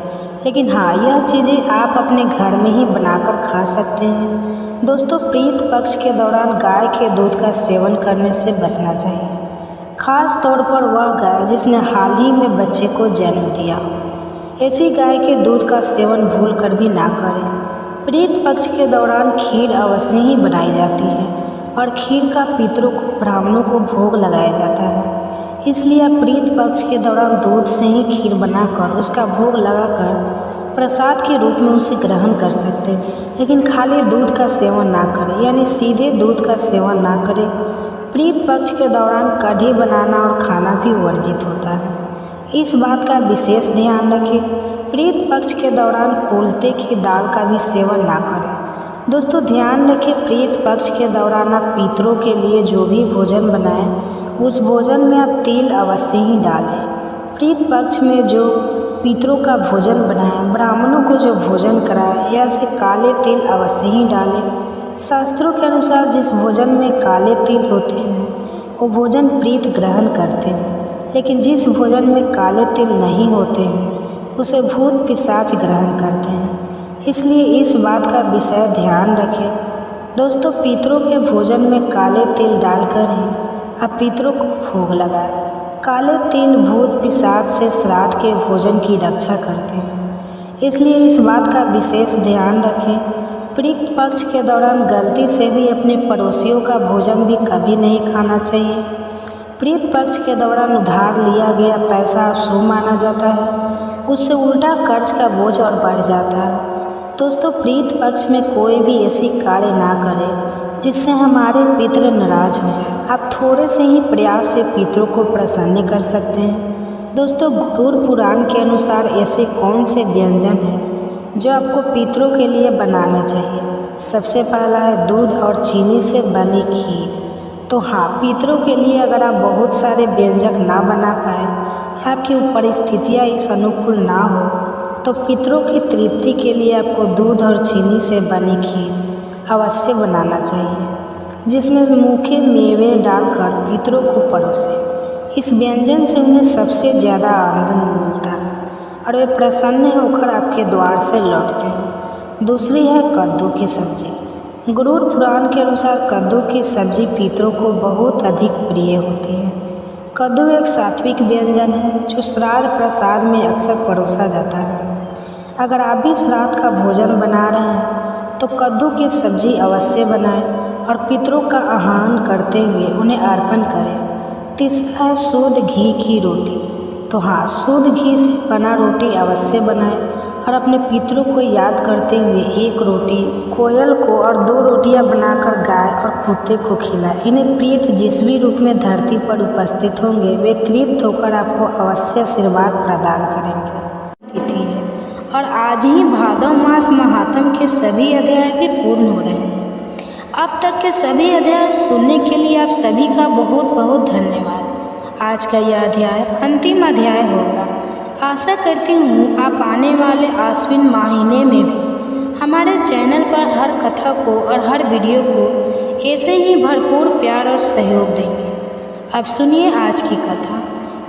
लेकिन हाँ, यह चीज़ें आप अपने घर में ही बनाकर खा सकते हैं। दोस्तों, प्रीत पक्ष के दौरान गाय के दूध का सेवन करने से बचना चाहिए, खास तौर पर वह गाय जिसने हाल ही में बच्चे को जन्म दिया। ऐसी गाय के दूध का सेवन भूल कर भी ना करें। प्रीत पक्ष के दौरान खीर अवश्य ही बनाई जाती है और खीर का पितरों को, ब्राह्मणों को भोग लगाया जाता है। इसलिए आप प्रीत पक्ष के दौरान दूध से ही खीर बनाकर उसका भोग लगाकर प्रसाद के रूप में उसे ग्रहण कर सकते हैं। लेकिन खाली दूध का सेवन ना करें, यानी सीधे दूध का सेवन ना करें। प्रीत पक्ष के दौरान कढ़ी बनाना और खाना भी वर्जित होता है, इस बात का विशेष ध्यान रखें। प्रीत पक्ष के दौरान कुलथे की दाल का भी सेवन ना करें। दोस्तों, ध्यान रखें, प्रीत पक्ष के दौरान आप पितरों के लिए जो भी भोजन बनाएं, उस भोजन में आप तिल अवश्य ही डालें। प्रीत पक्ष में जो पितरों का भोजन बनाएं, ब्राह्मणों को जो भोजन कराएं, या से काले तिल अवश्य ही डालें। शास्त्रों के अनुसार जिस भोजन में काले तिल होते हैं वो भोजन प्रीत ग्रहण करते हैं, लेकिन जिस भोजन में काले तिल नहीं होते हैं उसे भूत पिशाच ग्रहण करते हैं। इसलिए इस बात का विषय ध्यान रखें। दोस्तों, पितरों के भोजन में काले तिल डालकर ही आप पितरों को भोग लगाएं। काले तिल भूत पिशाच से श्राद्ध के भोजन की रक्षा करते हैं, इसलिए इस बात का विशेष ध्यान रखें। प्रीत पक्ष के दौरान गलती से भी अपने पड़ोसियों का भोजन भी कभी नहीं खाना चाहिए। प्रीत पक्ष के दौरान उधार लिया गया पैसा शुभ माना जाता है, उससे उल्टा कर्ज का बोझ और बढ़ जाता है। दोस्तों, प्रीत पक्ष में कोई भी ऐसी कार्य ना करें जिससे हमारे पितर नाराज हो जाए। आप थोड़े से ही प्रयास से पितरों को प्रसन्न कर सकते हैं। दोस्तों, गरुड़ पुराण के अनुसार ऐसे कौन से व्यंजन हैं जो आपको पितरों के लिए बनाना चाहिए? सबसे पहला है दूध और चीनी से बनी खीर। तो हाँ, पितरों के लिए अगर आप बहुत सारे व्यंजन ना बना पाए, आपकी परिस्थितियाँ इस अनुकूल ना हो, तो पितरों की तृप्ति के लिए आपको दूध और चीनी से बनी खीर अवश्य बनाना चाहिए, जिसमें मूखे मेवे डालकर पितरों को परोसें। इस व्यंजन से उन्हें सबसे ज़्यादा आनंद मिलता है और वे प्रसन्न होकर आपके द्वार से लौटते हैं। दूसरी है कद्दू की सब्जी। गरुड़ पुराण के अनुसार कद्दू की सब्जी पितरों को बहुत अधिक प्रिय होती है। कद्दू एक सात्विक व्यंजन है जो श्राद्ध प्रसाद में अक्सर परोसा जाता है। अगर आप भी श्राद्ध का भोजन बना रहे हैं तो कद्दू की सब्जी अवश्य बनाएं और पितरों का आह्वान करते हुए उन्हें अर्पण करें। तीसरा है शुद्ध घी की रोटी। तो हाँ, शुद्ध घी से बना रोटी अवश्य बनाएं और अपने पितरों को याद करते हुए एक रोटी कोयल को और 2 रोटियां बनाकर गाय और कुत्ते को खिलाए। इन्हें प्रीत जिस भी रूप में धरती पर उपस्थित होंगे वे तृप्त होकर आपको अवश्य आशीर्वाद प्रदान करेंगे। तिथि है और आज ही भादव मास महात्म के सभी अध्याय भी पूर्ण हो रहे हैं। अब तक के सभी अध्याय सुनने के लिए आप सभी का बहुत बहुत धन्यवाद। आज का यह अध्याय अंतिम अध्याय होगा। आशा करती हूँ आप आने वाले आश्विन महीने में भी हमारे चैनल पर हर कथा को और हर वीडियो को ऐसे ही भरपूर प्यार और सहयोग देंगे। अब सुनिए आज की कथा।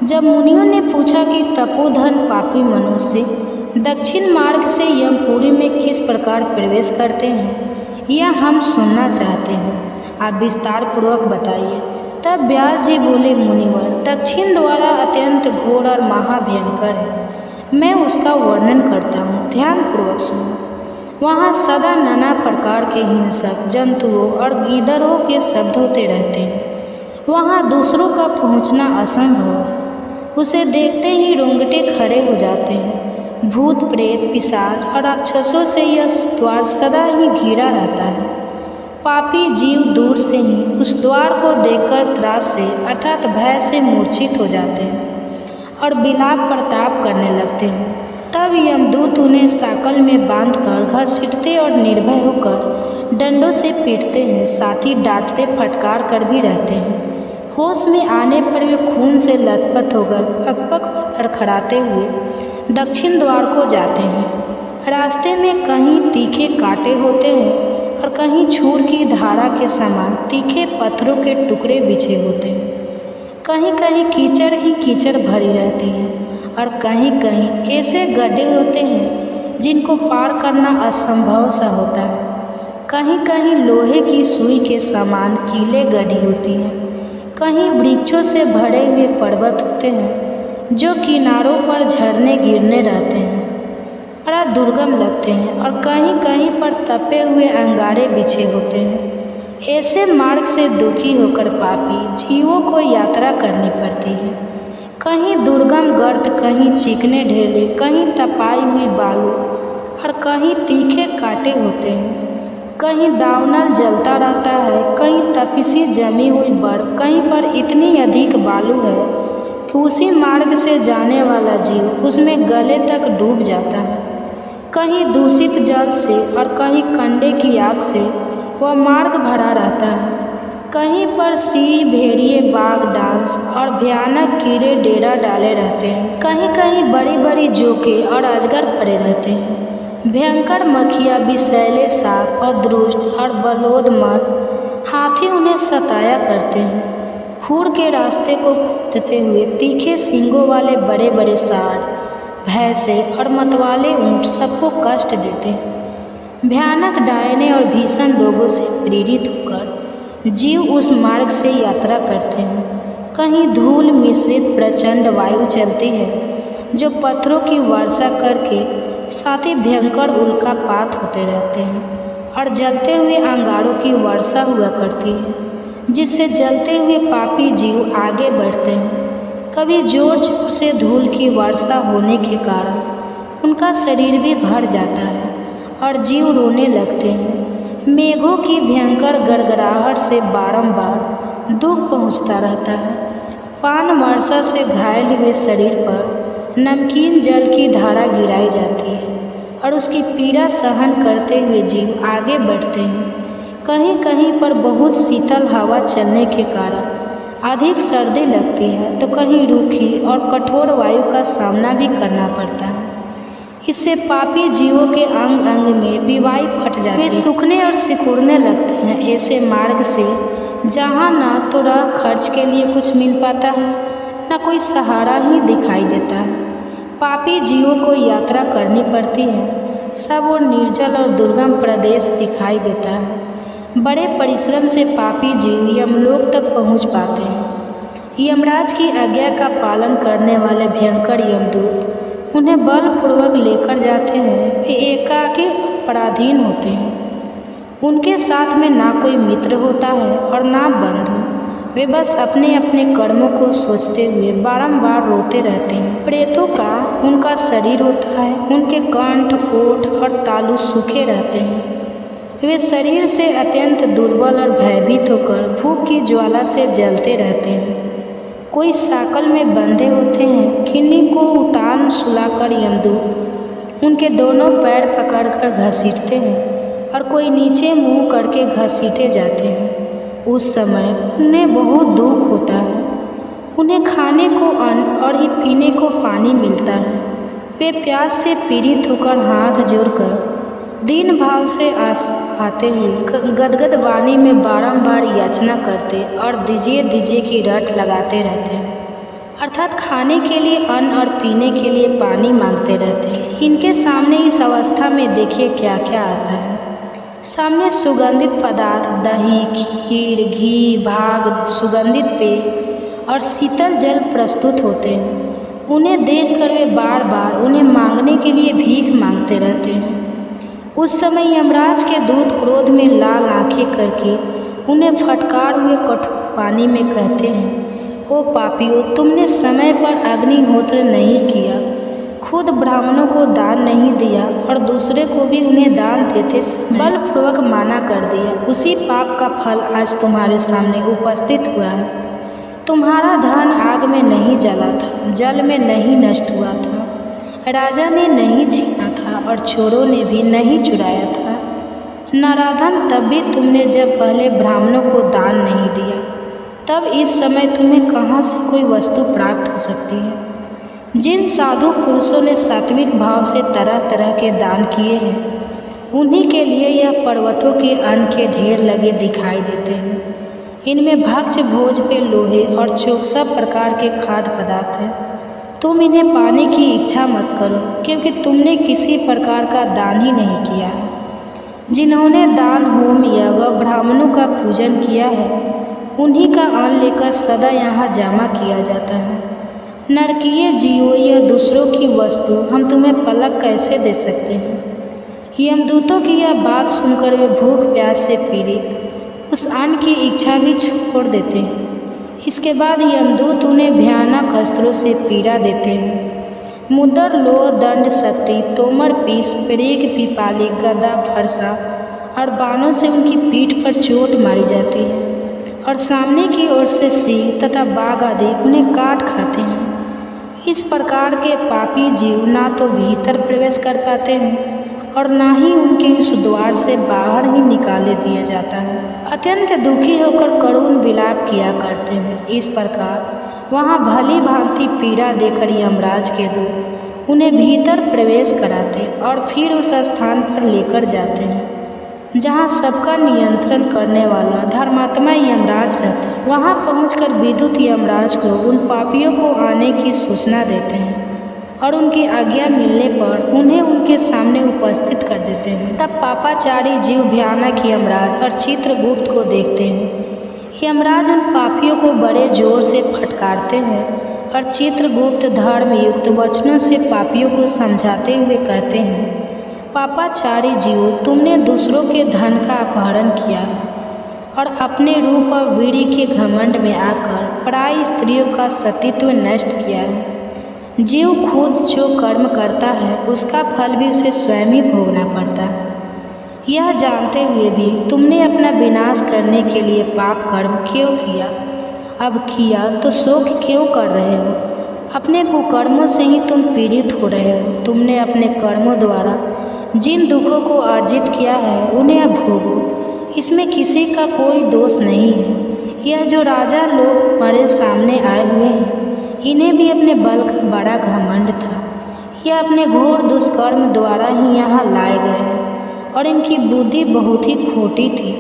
जब मुनियों ने पूछा कि तपोधन पापी मनुष्य दक्षिण मार्ग से यमपुरी में किस प्रकार प्रवेश करते हैं, यह हम सुनना चाहते हैं, आप विस्तार पूर्वक बताइए। तब व्यास जी बोले, मुनिवर, दक्षिण द्वार अत्यंत घोर और महाभयंकर है। मैं उसका वर्णन करता हूँ, ध्यान पूर्वक सुनो। वहाँ सदा नाना प्रकार के हिंसक जंतुओं और गीदड़ों के शब्द होते रहते हैं। वहाँ दूसरों का पहुँचना असंभव है। उसे देखते ही रोंगटे खड़े हो जाते हैं। भूत प्रेत पिशाच और राक्षसों से यह द्वार सदा ही घिरा रहता है। पापी जीव दूर से ही उस द्वार को देखकर त्रास से अर्थात भय से मूर्छित हो जाते हैं और विलाप प्रताप करने लगते हैं। तब यमदूत उन्हें साकल में बांधकर घसीटते और निर्भय होकर डंडों से पीटते हैं, साथ ही डांटते फटकार कर भी रहते हैं। होश में आने पर वे खून से लथपथ होकर पकपक लड़खड़ाते हुए दक्षिण द्वार को जाते हैं। रास्ते में कहीं तीखे कांटे होते हैं और कहीं छूर की धारा के समान तीखे पत्थरों के टुकड़े बिछे होते हैं। कहीं कहीं कीचड़ ही कीचड़ भरी रहती है और कहीं कहीं ऐसे गड्ढे होते हैं जिनको पार करना असंभव सा होता है। कहीं कहीं लोहे की सुई के समान कीले गड्ढी होती हैं। कहीं वृक्षों से भरे हुए पर्वत होते हैं जो किनारों पर झरने गिरने रहते हैं, बड़ा दुर्गम लगते हैं, और कहीं कहीं पर तपे हुए अंगारे बिछे होते हैं। ऐसे मार्ग से दुखी होकर पापी जीवों को यात्रा करनी पड़ती है। कहीं दुर्गम गर्त, कहीं चिकने ढेले, कहीं तपाई हुई बालू और कहीं तीखे कांटे होते हैं। कहीं दावनल जलता रहता है, कहीं तपिसी जमी हुई बर्फ, कहीं पर इतनी अधिक बालू है कि उसी मार्ग से जाने वाला जीव उसमें गले तक डूब जाता है। कहीं दूषित जल से और कहीं कंडे की आग से वह मार्ग भरा रहता है। कहीं पर सिंह, भेड़िए, बाघ, डांस और भयानक कीड़े डेरा डाले रहते हैं। कहीं कहीं बड़ी बड़ी जोके और अजगर पड़े रहते हैं। भयंकर मक्खियाँ, विषैले सांप और दुष्ट और बलोदमत हाथी उन्हें सताया करते हैं। खूर के रास्ते को खोदते हुए तीखे सींगों वाले बड़े बड़े सांड, भैंसे और मतवाले ऊँट सबको कष्ट देते हैं। भयानक डायने और भीषण रोगों से पीड़ित होकर जीव उस मार्ग से यात्रा करते हैं। कहीं धूल मिश्रित प्रचंड वायु चलती है जो पत्थरों की वर्षा करके साथ ही भयंकर उल्कापात होते रहते हैं और जलते हुए अंगारों की वर्षा हुआ करती है, जिससे जलते हुए पापी जीव आगे बढ़ते हैं। कभी जोर जोर से धूल की वर्षा होने के कारण उनका शरीर भी भर जाता है और जीव रोने लगते हैं। मेघों की भयंकर गड़गड़ाहट से बारंबार दुख पहुंचता रहता है। पान वर्षा से घायल हुए शरीर पर नमकीन जल की धारा गिराई जाती है और उसकी पीड़ा सहन करते हुए जीव आगे बढ़ते हैं। कहीं कहीं पर बहुत शीतल हवा चलने के कारण अधिक सर्दी लगती है, तो कहीं रूखी और कठोर वायु का सामना भी करना पड़ता है। इससे पापी जीवों के अंग अंग में बीवाई फट जाती है, वे सूखने और सिकुड़ने लगते हैं। ऐसे मार्ग से जहाँ ना तो राह खर्च के लिए कुछ मिल पाता है, ना कोई सहारा ही दिखाई देता है। पापी जीवों को यात्रा करनी पड़ती है। सब और निर्जल और दुर्गम प्रदेश दिखाई देता है। बड़े परिश्रम से पापी जीव यमलोक तक पहुंच पाते हैं। यमराज की आज्ञा का पालन करने वाले भयंकर यमदूत उन्हें बलपूर्वक लेकर जाते हैं। वे एकाकी पराधीन होते हैं। उनके साथ में ना कोई मित्र होता है और ना बंधु, वे बस अपने अपने कर्मों को सोचते हुए बारंबार रोते रहते हैं। प्रेतों का उनका शरीर होता है, उनके कंठ, होठ और तालु सूखे रहते हैं। वे शरीर से अत्यंत दुर्बल और भयभीत होकर भूख की ज्वाला से जलते रहते हैं। कोई साकल में बंधे होते हैं, किन्हीं को उतान सुलाकर यमदूत उनके दोनों पैर पकड़कर घसीटते हैं और कोई नीचे मुंह करके घसीटे जाते हैं। उस समय उन्हें बहुत दुख होता है। उन्हें खाने को अन्न और ही पीने को पानी मिलता है। वे प्यास से पीड़ित होकर हाथ जोड़कर दीन भाव से आंसू आते हुए गदगद वाणी में बारंबार याचना करते और दीजिए दीजिए की रट लगाते रहते हैं, अर्थात खाने के लिए अन्न और पीने के लिए पानी मांगते रहते हैं। इनके सामने इस अवस्था में देखिए क्या क्या आता है। सामने सुगंधित पदार्थ, दही, खीर, घी, भाग, सुगंधित पेय और शीतल जल प्रस्तुत होते हैं। उन्हें देखकर वे बार बार उन्हें मांगने के लिए भीख मांगते रहते हैं। उस समय यमराज के दूत क्रोध में लाल आंखें करके उन्हें फटकार हुए कठोर पानी में कहते हैं, ओ पापियों, तुमने समय पर अग्निहोत्र नहीं किया, खुद ब्राह्मणों को दान नहीं दिया और दूसरे को भी उन्हें दान देते बलपूर्वक माना कर दिया। उसी पाप का फल आज तुम्हारे सामने उपस्थित हुआ है। तुम्हारा धन आग में नहीं जला था, जल में नहीं नष्ट हुआ था, राजा ने नहीं छीना था और चोरों ने भी नहीं चुराया था। नराधम, तब भी तुमने जब पहले ब्राह्मणों को दान नहीं दिया, तब इस समय तुम्हें कहाँ से कोई वस्तु प्राप्त हो सकती है। जिन साधु पुरुषों ने सात्विक भाव से तरह तरह के दान किए हैं, उन्हीं के लिए यह पर्वतों के अन्न के ढेर लगे दिखाई देते हैं। इनमें भक्ष भोज पे लोहे और चोक सब प्रकार के खाद्य पदार्थ हैं। तुम इन्हें पाने की इच्छा मत करो, क्योंकि तुमने किसी प्रकार का दान ही नहीं किया है। जिन्होंने दान, होम या व ब्राह्मणों का पूजन किया है, उन्हीं का अन्न लेकर सदा यहाँ जमा किया जाता है। नरकीय जीवों या दूसरों की वस्तु हम तुम्हें पलक कैसे दे सकते हैं। यमदूतों की यह बात सुनकर वे भूख प्यास से पीड़ित उस अन्न की इच्छा भी छोड़ देते हैं। इसके बाद यमदूत उन्हें भयानक अस्त्रों से पीड़ा देते हैं। मुद्दर, लोह, दंड, शक्ति, तोमर, पीस, पेरेक, पीपाली, गदा, फरसा और बाणों से उनकी पीठ पर चोट मारी जाती है और सामने की ओर से सिंह तथा बाघ आदि उन्हें काट खाते हैं। इस प्रकार के पापी जीव ना तो भीतर प्रवेश कर पाते हैं और ना ही उनके उस द्वार से बाहर ही निकाले दिया जाता है। अत्यंत दुखी होकर करुण विलाप किया करते हैं। इस प्रकार वहाँ भली भांति पीड़ा देकर यमराज के दूत उन्हें भीतर प्रवेश कराते और फिर उस स्थान पर लेकर जाते हैं जहाँ सबका नियंत्रण करने वाला धर्मात्मा यमराज रहता है। वहाँ पहुंचकर विद्युत यमराज को उन पापियों को आने की सूचना देते हैं और उनकी आज्ञा मिलने पर उन्हें उनके सामने उपस्थित कर देते हैं। तब पापाचारी जीव भयानक यमराज और चित्रगुप्त को देखते हैं। यमराज उन पापियों को बड़े जोर से फटकारते हैं और चित्रगुप्त धर्मयुक्त वचनों से पापियों को समझाते हुए कहते हैं, पापाचारी जीव, तुमने दूसरों के धन का अपहरण किया और अपने रूप और वीर्य के घमंड में आकर पराई स्त्रियों का सतीत्व नष्ट किया है। जीव खुद जो कर्म करता है उसका फल भी उसे स्वयं ही भोगना पड़ता है। यह जानते हुए भी तुमने अपना विनाश करने के लिए पाप कर्म क्यों किया? अब किया तो शोक क्यों कर रहे हो? अपने कुकर्मों से ही तुम पीड़ित हो रहे हो। तुमने अपने कर्मों द्वारा जिन दुखों को अर्जित किया है उन्हें अब भोगो। इसमें किसी का कोई दोष नहीं है। यह जो राजा लोग हमारे सामने आए हुए हैं, इन्हें भी अपने बल का बड़ा घमंड था। यह अपने घोर दुष्कर्म द्वारा ही यहाँ लाए गए हैं और इनकी बुद्धि बहुत ही खोटी थी।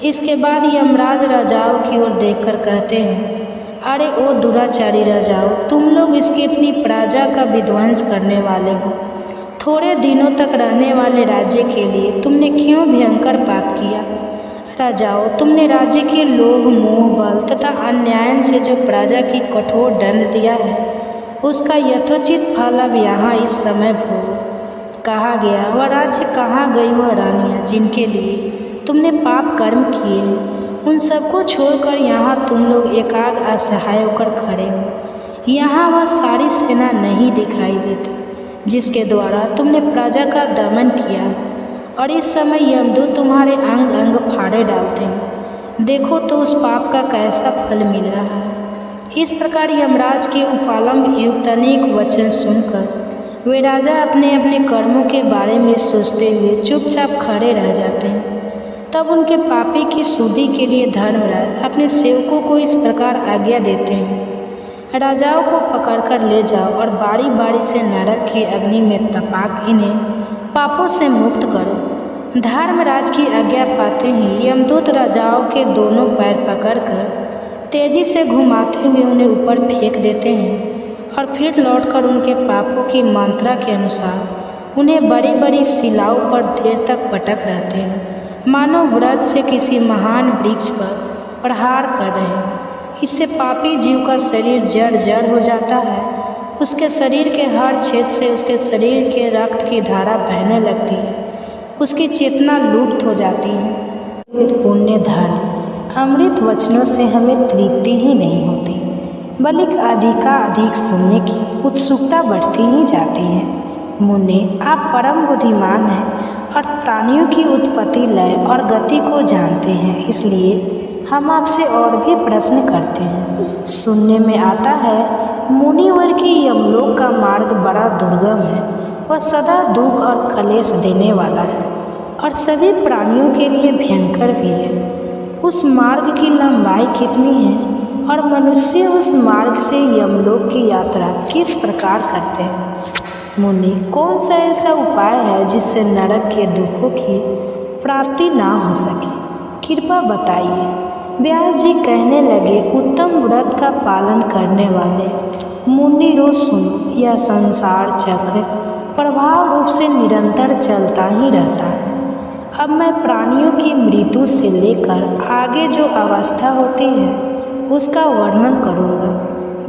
इसके बाद यमराज राजाओं की ओर देखकर कहते हैं, अरे ओ दुराचारी राजाओं, तुम लोग इसकी अपनी प्रजा का विध्वंस करने वाले हो। थोड़े दिनों तक रहने वाले राज्य के लिए तुमने क्यों भयंकर पाप किया? राजाओं, तुमने राज्य के लोभ, मोह, बल तथा अन्याय से जो प्रजा की कठोर दंड दिया है, उसका यथोचित फल अब यहाँ इस समय भोगो। कहा गया, वह राज्य कहाँ गई वह रानियाँ जिनके लिए तुमने पाप कर्म किए हैं? उन सबको छोड़कर यहाँ तुम लोग एकाग्र असहाय होकर खड़े हो। यहाँ वह सारी सेना नहीं दिखाई देती जिसके द्वारा तुमने प्रजा का दमन किया, और इस समय यमदूत तुम्हारे अंग अंग फाड़े डालते हैं। देखो तो उस पाप का कैसा फल मिल रहा है। इस प्रकार यमराज के उपालंब युक्त अनेक वचन सुनकर वे राजा अपने अपने कर्मों के बारे में सोचते हुए चुपचाप खड़े रह जाते हैं। तब उनके पापी की शुद्धि के लिए धर्मराज अपने सेवकों को इस प्रकार आज्ञा देते हैं, राजाओं को पकड़कर ले जाओ और बारी बारी से नरक की अग्नि में तपाक इन्हें पापों से मुक्त करो। धर्मराज की आज्ञा पाते ही यमदूत राजाओं के दोनों पैर पकड़कर तेजी से घुमाते हुए उन्हें ऊपर फेंक देते हैं और फिर लौटकर उनके पापों की मात्रा के अनुसार उन्हें बड़ी बड़ी शिलाओं पर देर तक पटक रहते हैं, मानो व्रत से किसी महान वृक्ष पर प्रहार कर रहे हैं। इससे पापी जीव का शरीर जड़ जड़ हो जाता है। उसके शरीर के हर छेद से उसके शरीर के रक्त की धारा बहने लगती है। उसकी चेतना लुप्त हो जाती है। पुण्य धर्म अमृत वचनों से हमें तृप्ति ही नहीं होती, बल्कि अधिकाधिक सुनने की उत्सुकता बढ़ती ही जाती है। मुन्ने, आप परम बुद्धिमान हैं और प्राणियों की उत्पत्ति, लय और गति को जानते हैं, इसलिए हम आपसे और भी प्रश्न करते हैं। सुनने में आता है मुनिवर की यमलोक का मार्ग बड़ा दुर्गम है। वह सदा दुख और कलेश देने वाला है और सभी प्राणियों के लिए भयंकर भी है। उस मार्ग की लंबाई कितनी है और मनुष्य उस मार्ग से यमलोक की यात्रा किस प्रकार करते हैं? मुनि, कौन सा ऐसा उपाय है जिससे नरक के दुखों की प्राप्ति ना हो सके? कृपा बताइए। व्यास जी कहने लगे, उत्तम व्रत का पालन करने वाले मुनि रो सुनो, यह संसार चक्र प्रभाव रूप से निरंतर चलता ही रहता है। अब मैं प्राणियों की मृत्यु से लेकर आगे जो अवस्था होती है उसका वर्णन करूँगा,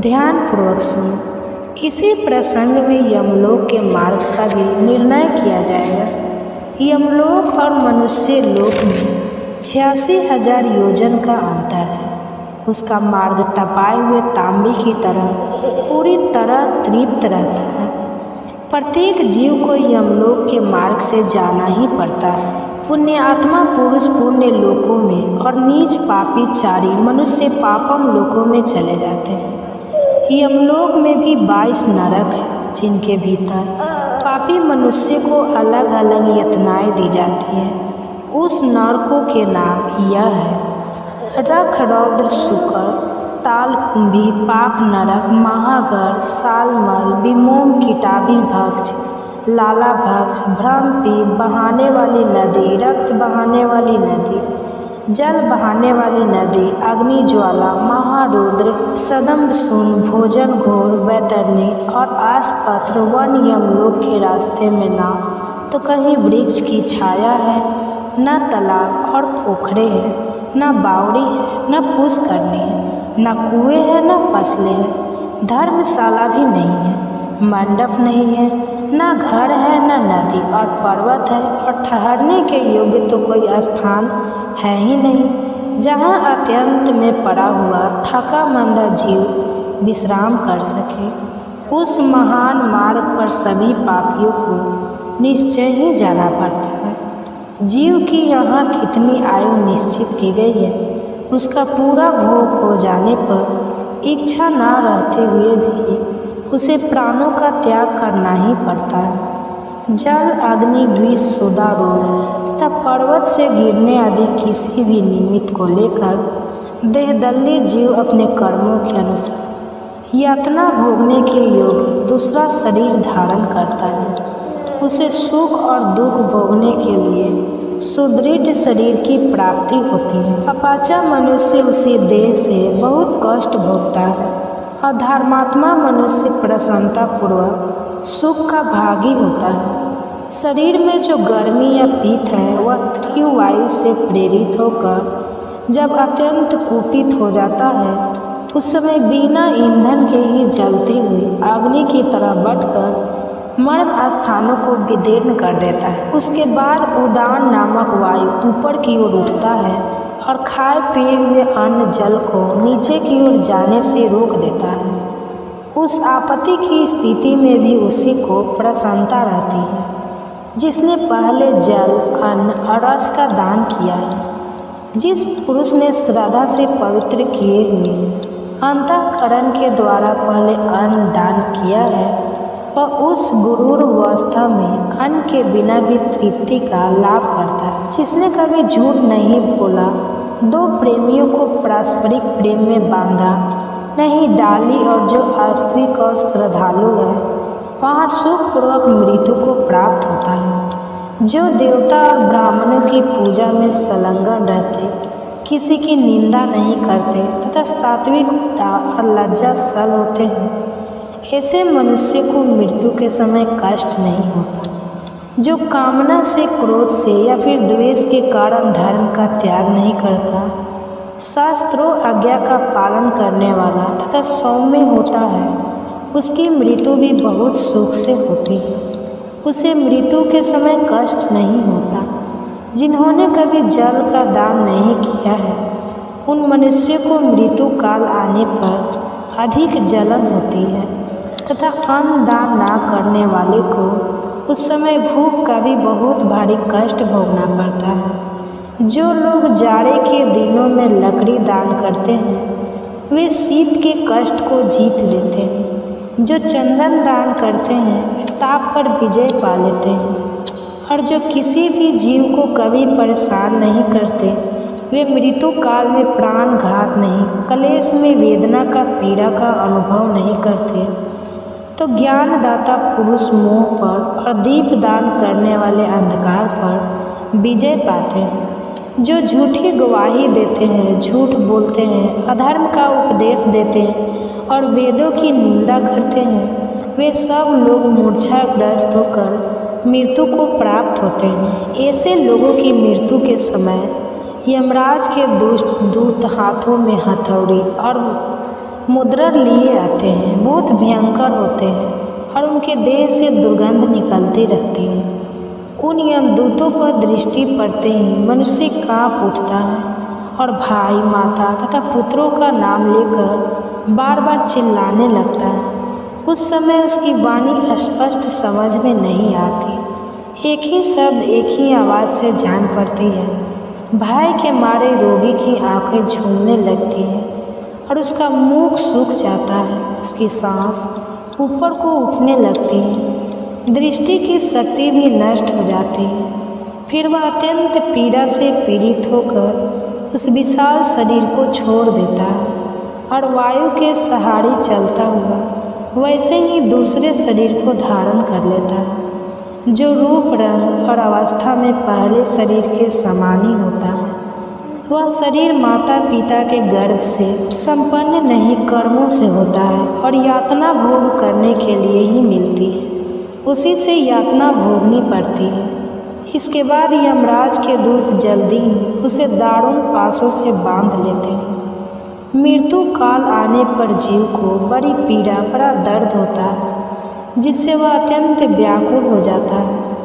ध्यान पूर्वक सुनो। इसी प्रसंग में यमलोक के मार्ग का भी निर्णय किया जाएगा। यमलोक और मनुष्य लोक में 86,000 योजन का अंतर है। उसका मार्ग तपाए हुए तांबे की तरह पूरी तरह तृप्त रहता है। प्रत्येक जीव को यमलोक के मार्ग से जाना ही पड़ता है। पुण्य आत्मा पुरुष पुण्य लोकों में और नीच पापी चारी मनुष्य पापम लोकों में चले जाते हैं। यमलोक में भी 22 नरक है जिनके भीतर पापी मनुष्य को अलग अलग यातनाएं दी जाती हैं। उस नरकों के नाम यह है: रख, रौद्र, शुकर, ताल कुंभी, पाक नरक, महागर, सालमल, विमोम, किटाबी भक्ष, लाला भक्ष, भ्रमपी, बहाने वाली नदी, रक्त बहाने वाली नदी, जल बहाने वाली नदी, अग्नि ज्वाला, महारुद्र, सदम्भ सून, भोजन घोर, वैतरणी और आसपत्र वन यमलोक के रास्ते में ना तो कहीं वृक्ष की छाया है, न तालाब और पोखरे हैं, न बावड़ी है, न पुष्करणी है, न कुएं है, न फसलें हैं, धर्मशाला भी नहीं है, मंडप नहीं है, न घर है, न नदी और पर्वत है, और ठहरने के योग्य तो कोई स्थान है ही नहीं जहाँ अत्यंत में पड़ा हुआ थका मंदा जीव विश्राम कर सके। उस महान मार्ग पर सभी पापियों को निश्चय ही जाना पड़ता है। जीव की यहाँ कितनी आयु निश्चित की गई है, उसका पूरा भोग हो जाने पर इच्छा ना रहते हुए भी उसे प्राणों का त्याग करना ही पड़ता है। जल, अग्नि, विष, सोदा, रोग तथा पर्वत से गिरने आदि किसी भी निमित्त को लेकर देहदल्ली जीव अपने कर्मों के अनुसार यातना भोगने के योग्य दूसरा शरीर धारण करता है। उसे सुख और दुख भोगने के लिए सुदृढ़ शरीर की प्राप्ति होती है। अपाचा मनुष्य उसी देह से बहुत कष्ट भोगता है और धर्मात्मा मनुष्य प्रसन्नतापूर्वक सुख का भागी होता है। शरीर में जो गर्मी या पीत है वह तीव्र वायु से प्रेरित होकर जब अत्यंत कुपित हो जाता है उस समय बिना ईंधन के ही जलती हुई अग्नि की तरह बढ़कर मर्म स्थानों को विदीर्ण कर देता है। उसके बाद उदान नामक वायु ऊपर की ओर उठता है और खाए पिए हुए अन्न जल को नीचे की ओर जाने से रोक देता है। उस आपत्ति की स्थिति में भी उसी को प्रसन्नता रहती है जिसने पहले जल, अन्न और रस का दान किया है। जिस पुरुष ने श्रद्धा से पवित्र किए हुए अंतःकरण के द्वारा पहले अन्न दान किया है, वह उस गुरूर अवस्था में अन्न के बिना भी तृप्ति का लाभ करता है। जिसने कभी झूठ नहीं बोला, दो प्रेमियों को पारस्परिक प्रेम में बांधा नहीं डाली और जो आस्तिक और श्रद्धालु है वहाँ सुखपूर्वक मृत्यु को प्राप्त होता है। जो देवता और ब्राह्मणों की पूजा में संलग्न रहते, किसी की निंदा नहीं करते तथा सात्विक और लज्जाशील होते हैं, ऐसे मनुष्य को मृत्यु के समय कष्ट नहीं होता। जो कामना से, क्रोध से या फिर द्वेष के कारण धर्म का त्याग नहीं करता, शास्त्रों आज्ञा का पालन करने वाला तथा सौम्य होता है, उसकी मृत्यु भी बहुत सुख से होती है। उसे मृत्यु के समय कष्ट नहीं होता। जिन्होंने कभी जल का दान नहीं किया है, उन मनुष्यों को मृत्यु काल आने पर अधिक जलन होती है तथा अन्न दान ना करने वाले को उस समय भूख का भी बहुत भारी कष्ट भोगना पड़ता है। जो लोग जाड़े के दिनों में लकड़ी दान करते हैं, वे शीत के कष्ट को जीत लेते हैं। जो चंदन दान करते हैं, वे ताप पर विजय पा लेते हैं। और जो किसी भी जीव को कभी परेशान नहीं करते, वे मृत्यु काल में प्राण घात नहीं, कलेश में वेदना का, पीड़ा का अनुभव नहीं करते, तो ज्ञानदाता पुरुष मोह पर और दीप दान करने वाले अंधकार पर विजय पाते हैं। जो झूठी गवाही देते हैं, झूठ बोलते हैं, अधर्म का उपदेश देते हैं और वेदों की निंदा करते हैं, वे सब लोग मूर्छाग्रस्त होकर मृत्यु को प्राप्त होते हैं। ऐसे लोगों की मृत्यु के समय यमराज के दुष्ट दूत हाथों में हथौड़ी और मुद्रा लिए आते हैं। बहुत भयंकर होते हैं और उनके देह से दुर्गंध निकलती रहती है। उन यमदूतों पर दृष्टि पड़ते ही मनुष्य काँप उठता है और भाई, माता तथा पुत्रों का नाम लेकर बार बार चिल्लाने लगता है। उस समय उसकी वाणी स्पष्ट समझ में नहीं आती। एक ही शब्द, एक ही आवाज़ से जान पड़ती है। भय के मारे रोगी की आंखें झूमने लगती हैं और उसका मुख सूख जाता है। उसकी सांस ऊपर को उठने लगती है, दृष्टि की शक्ति भी नष्ट हो जाती है। फिर वह अत्यंत पीड़ा से पीड़ित होकर उस विशाल शरीर को छोड़ देता है और वायु के सहारे चलता हुआ वैसे ही दूसरे शरीर को धारण कर लेता है, जो रूप, रंग और अवस्था में पहले शरीर के समान ही होता है। वह शरीर माता पिता के गर्भ से संपन्न नहीं, कर्मों से होता है और यातना भोग करने के लिए ही मिलती है। उसी से यातना भोगनी पड़ती है। इसके बाद यमराज के दूत जल्दी ही उसे दारुण पासों से बांध लेते हैं। मृत्यु काल आने पर जीव को बड़ी पीड़ा, बड़ा दर्द होता है, जिससे वह अत्यंत व्याकुल हो जाता है।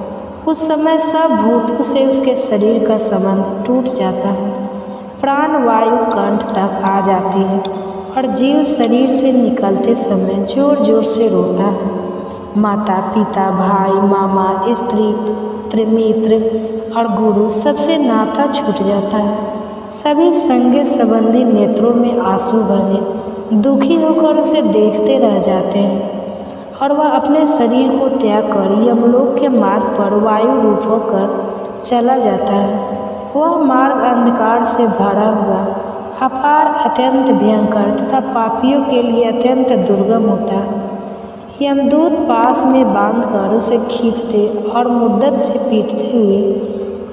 उस समय सब भूतों से उसके शरीर का संबंध टूट जाता है। प्राण वायु कंठ तक आ जाती है और जीव शरीर से निकलते समय जोर जोर से रोता है। माता पिता, भाई, मामा, स्त्री, पुत्र, मित्र और गुरु सबसे नाता छूट जाता है। सभी संगे संबंधी नेत्रों में आंसू भरे दुखी होकर उसे देखते रह जाते हैं और वह अपने शरीर को त्याग कर यमलोक के मार्ग पर वायु रूप होकर चला जाता है। वह मार्ग अंधकार से भरा हुआ, अपार, अत्यंत भयंकर तथा पापियों के लिए अत्यंत दुर्गम होता है। यमदूत पास में बांधकर उसे खींचते और मुद्दत से पीटते हुए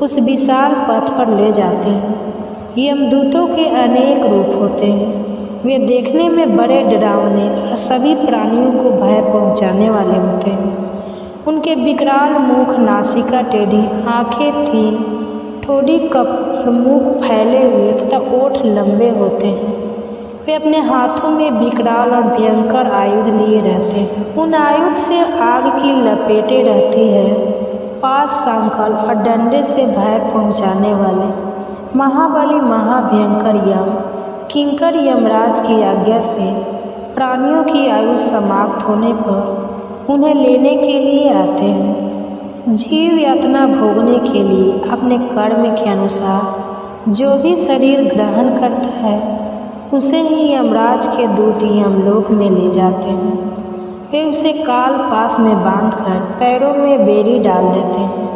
उस विशाल पथ पर ले जाते हैं। यमदूतों के अनेक रूप होते हैं। वे देखने में बड़े डरावने और सभी प्राणियों को भय पहुंचाने वाले होते हैं। उनके विकराल मुख, नासिका टेढ़ी, आँखें तीन, ठोड़ी कप और मुख फैले हुए तथा ओठ लंबे होते हैं। वे अपने हाथों में विकराल और भयंकर आयुध लिए रहते हैं। उन आयुध से आग की लपेटें रहती है, पास, सांकल और डंडे से भय पहुंचाने वाले। महाबली महाभयंकर यम किंकर यमराज की आज्ञा से प्राणियों की आयु समाप्त होने पर उन्हें लेने के लिए आते हैं। जीव यातना भोगने के लिए अपने कर्म के अनुसार जो भी शरीर ग्रहण करता है उसे ही यमराज के दूत यमलोक में ले जाते हैं। वे उसे काल पास में बांधकर पैरों में बेड़ी डाल देते हैं।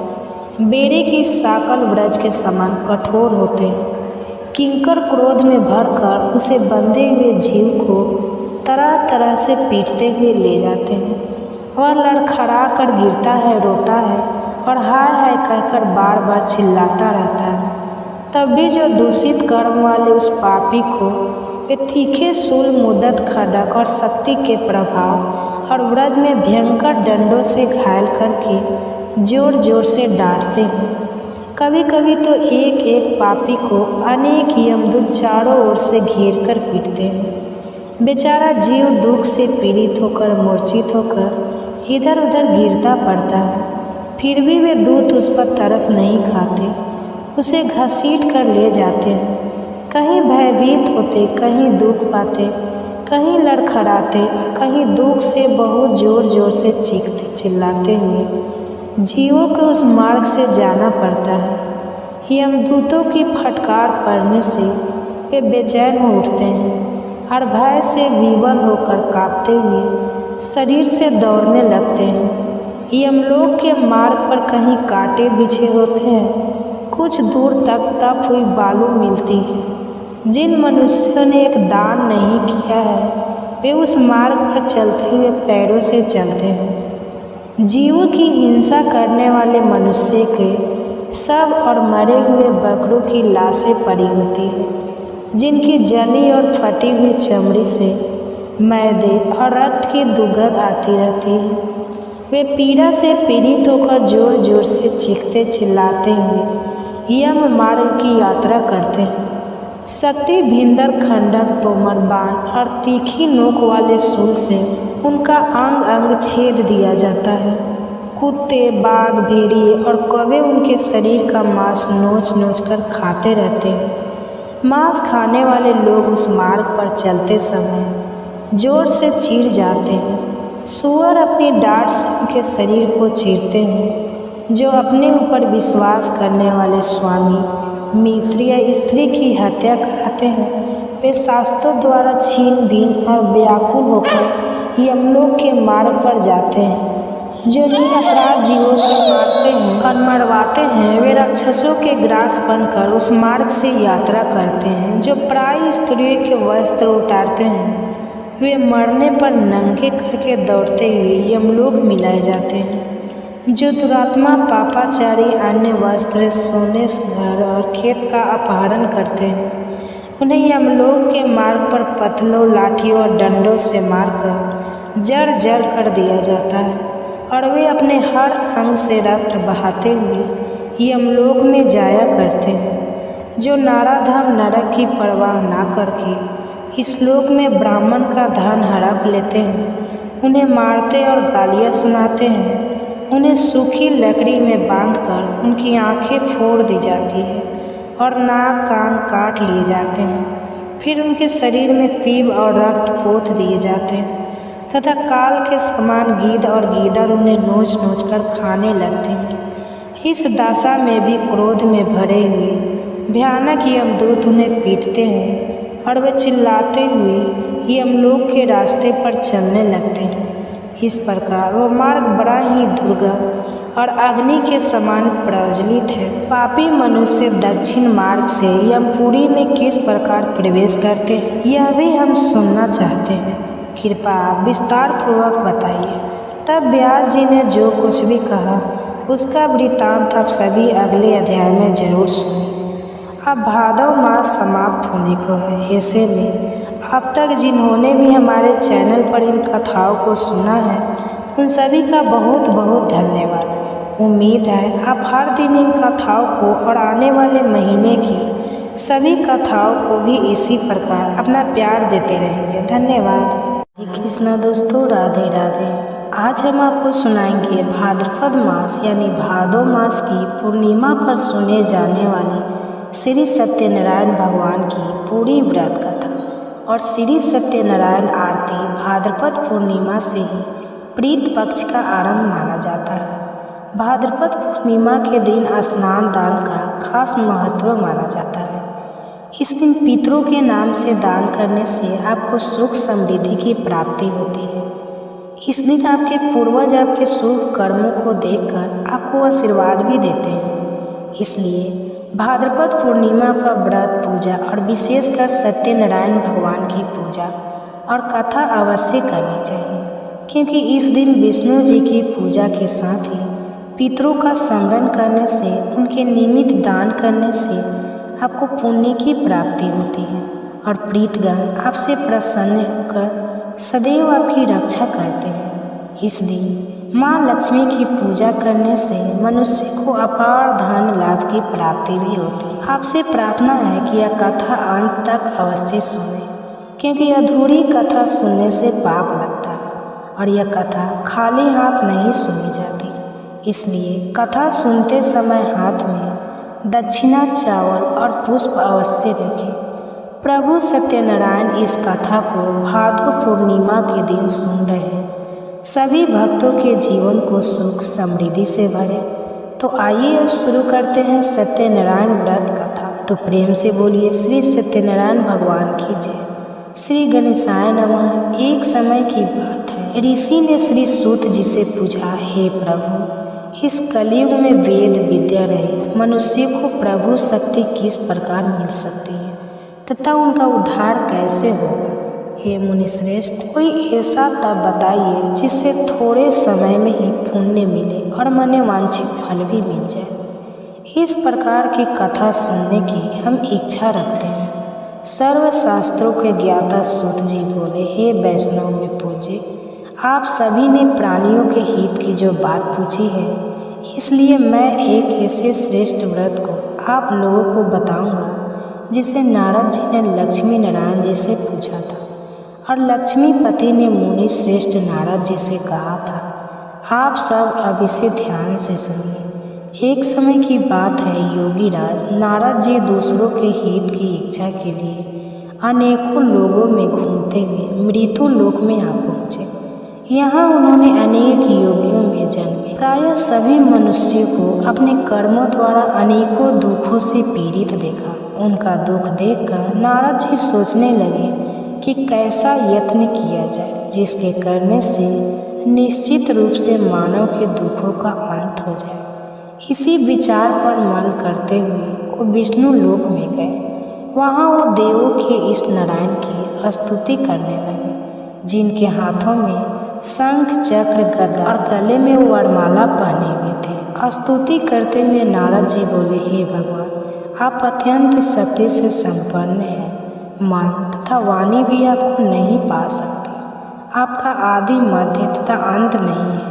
बेड़ी की साकल ब्रज के समान कठोर होते हैं। किंकर क्रोध में भरकर उसे बंधे हुए जीव को तरह तरह से पीटते हुए ले जाते हैं। वह लड़खड़ा कर गिरता है, रोता है और हाय हाय कहकर बार बार चिल्लाता रहता है। तब भी जो दूषित कर्म वाले उस पापी को वे तीखे शूल, मुद्दत, खड्ग और शक्ति के प्रभाव और ब्रज में भयंकर डंडों से घायल करके जोर जोर से डांटते हैं। कभी कभी तो एक एक पापी को अनेक यमदूत चारों ओर से घेर कर पीटते हैं। बेचारा जीव दुख से पीड़ित होकर, मूर्छित होकर इधर उधर गिरता पड़ता है। फिर भी वे दूत उस पर तरस नहीं खाते, उसे घसीट कर ले जाते हैं। कहीं भयभीत होते, कहीं दुख पाते, कहीं लड़खड़ाते और कहीं दुख से बहुत जोर जोर से चीखते चिल्लाते हुए जीवों को उस मार्ग से जाना पड़ता है। यमदूतों की फटकार पड़ने से वे बेचैन हो उठते हैं और भय से विवल होकर कांपते हुए शरीर से दौड़ने लगते हैं। यमलोक के मार्ग पर कहीं कांटे बिछे होते हैं, कुछ दूर तक तप हुई बालू मिलती है। जिन मनुष्यों ने एक दान नहीं किया है वे उस मार्ग पर चलते हुए पैरों से चलते हैं। जीवों की हिंसा करने वाले मनुष्य के सब और मरे हुए बकरों की लाशें पड़ी होती हैं, जिनकी जली और फटी हुई चमड़ी से मैदे और रक्त की दुर्गंध आती रहती है। वे पीड़ा से पीड़ित होकर जोर जोर से चीखते चिल्लाते हुए यम मार्ग की यात्रा करते हैं। शक्ति भिंदर, खंडक, तोमर, बाण और तीखी नोक वाले शूल से उनका अंग अंग छेद दिया जाता है। कुत्ते, बाघ, भेड़िए और कौवे उनके शरीर का मांस नोच नोच कर खाते रहते हैं। मांस खाने वाले लोग उस मार्ग पर चलते समय जोर से चीर जाते हैं। सूअर अपनी डांट से उनके शरीर को चीरते हैं। जो अपने ऊपर विश्वास करने वाले स्वामी, मित्र या स्त्री की हत्या कराते हैं वे शास्त्रों द्वारा छीन भीन और व्याकुल होकर यमलोक के मार्ग पर जाते हैं। जो निरपराध जीवों को मारते हैं और मरवाते हैं वे राक्षसों के ग्रास बनकर उस मार्ग से यात्रा करते हैं। जो प्राय स्त्रियों के वस्त्र उतारते हैं वे मरने पर नंगे करके दौड़ते हुए यमलोक मिलाए जाते हैं। जो दुरात्मा, पापाचारी अन्य वस्त्र, सोने, घर और खेत का अपहरण करते हैं उन्हें यमलोक के मार्ग पर पत्थरों, लाठियों और डंडों से मारकर जड़ जड़ कर दिया जाता है और वे अपने हर अंग से रक्त बहाते हुए यमलोक में जाया करते हैं। जो नाराधाम नरक की परवाह ना करके इस लोक में ब्राह्मण का धन हड़प लेते हैं उन्हें मारते और गालियाँ सुनाते हैं। उन्हें सूखी लकड़ी में बांधकर उनकी आंखें फोड़ दी जाती है और नाक कान काट लिए जाते हैं। फिर उनके शरीर में पीप और रक्त पोत दिए जाते हैं तथा काल के समान गीध और गीदड़ उन्हें नोच नोच कर खाने लगते हैं। इस दशा में भी क्रोध में भरे हुए भयानक यमदूत उन्हें पीटते हैं और वे चिल्लाते हुए यमलोक के रास्ते पर चलने लगते हैं। इस प्रकार वो मार्ग बड़ा ही दुर्गम और अग्नि के समान प्रज्वलित है। पापी मनुष्य दक्षिण मार्ग से यमपुरी में किस प्रकार प्रवेश करते हैं यह भी हम सुनना चाहते हैं। कृपया विस्तार पूर्वक बताइए। तब व्यास जी ने जो कुछ भी कहा उसका वृत्तांत आप सभी अगले अध्याय में जरूर सुनिए। अब भादव मास समाप्त होने को है। ऐसे में अब तक जिन्होंने भी हमारे चैनल पर इन कथाओं को सुना है उन सभी का बहुत बहुत धन्यवाद। उम्मीद है आप हर दिन इन कथाओं को और आने वाले महीने की सभी कथाओं को भी इसी प्रकार अपना प्यार देते रहेंगे। धन्यवाद। हरे कृष्णा दोस्तों, राधे राधे। आज हम आपको सुनाएंगे भाद्रपद मास यानी भादो मास की पूर्णिमा पर सुने जाने वाली श्री सत्यनारायण भगवान की पूरी व्रत कथा। और श्री सत्यनारायण आरती भाद्रपद पूर्णिमा से ही प्रीत पक्ष का आरंभ माना जाता है। भाद्रपद पूर्णिमा के दिन स्नान दान का खास महत्व माना जाता है। इस दिन पितरों के नाम से दान करने से आपको सुख समृद्धि की प्राप्ति होती है। इस दिन आपके पूर्वज आपके शुभ कर्मों को देखकर आपको आशीर्वाद भी देते हैं। इसलिए भाद्रपद पूर्णिमा पर व्रत पूजा और विशेषकर सत्यनारायण भगवान की पूजा और कथा अवश्य करनी चाहिए, क्योंकि इस दिन विष्णु जी की पूजा के साथ ही पितरों का स्मरण करने से, उनके निमित्त दान करने से आपको पुण्य की प्राप्ति होती है और प्रीतगण आपसे प्रसन्न होकर सदैव आपकी रक्षा करते हैं। इस दिन माँ लक्ष्मी की पूजा करने से मनुष्य को अपार धन लाभ की प्राप्ति भी होती है। आपसे प्रार्थना है कि यह कथा अंत तक अवश्य सुने, क्योंकि अधूरी कथा सुनने से पाप लगता है और यह कथा खाली हाथ नहीं सुनी जाती। इसलिए कथा सुनते समय हाथ में दक्षिणा, चावल और पुष्प अवश्य रखें। प्रभु सत्यनारायण इस कथा को भादो पूर्णिमा के दिन सुन रहे हैं। सभी भक्तों के जीवन को सुख समृद्धि से भरे। तो आइए अब शुरू करते हैं सत्यनारायण व्रत कथा। तो प्रेम से बोलिए श्री सत्यनारायण भगवान की जय। श्री गणेशाय नमः। एक समय की बात है, ऋषि ने श्री सूत जी से पूछा, हे प्रभु, इस कलयुग में वेद विद्या रहित मनुष्य को प्रभु शक्ति किस प्रकार मिल सकती है तथा उनका उद्धार कैसे होगा? हे मुनिश्रेष्ठ, कोई ऐसा तप बताइए जिससे थोड़े समय में ही पुण्य मिले और मन वांछित फल भी मिल जाए। इस प्रकार की कथा सुनने की हम इच्छा रखते हैं। सर्व शास्त्रों के ज्ञाता सूत जी बोले, हे वैष्णव में पूजे, आप सभी ने प्राणियों के हित की जो बात पूछी है, इसलिए मैं एक ऐसे श्रेष्ठ व्रत को आप लोगों को बताऊंगा जिसे नारद जी ने लक्ष्मी नारायण जी से पूछा था और लक्ष्मीपति ने मुनि श्रेष्ठ नारद जी से कहा था। आप सब अब इसे ध्यान से सुनिए। एक समय की बात है, योगी राज नारद जी दूसरों के हित की इच्छा के लिए अनेकों लोगों में घूमते हुए मृत्यु लोक में आ पहुँचे। यहाँ उन्होंने अनेक योगियों में जन्मे। प्रायः सभी मनुष्यों को अपने कर्मों द्वारा अनेकों दुखों से पीड़ित देखा। उनका दुख देखकर नारद जी सोचने लगे कि कैसा यत्न किया जाए जिसके करने से निश्चित रूप से मानव के दुखों का अंत हो जाए। इसी विचार पर मन करते हुए वो विष्णु लोक में गए। वहाँ वो देवों के इस नारायण की स्तुति करने लगे, जिनके हाथों में शंख, चक्र, गदा और गले में वरमाला पहने हुए थे। स्तुति करते हुए नारद जी बोले, हे भगवान, आप अत्यंत शक्ति से संपन्न हैं। मन तथा वाणी भी आपको नहीं पा सकते। आपका आदि, मध्य तथा अंत नहीं है।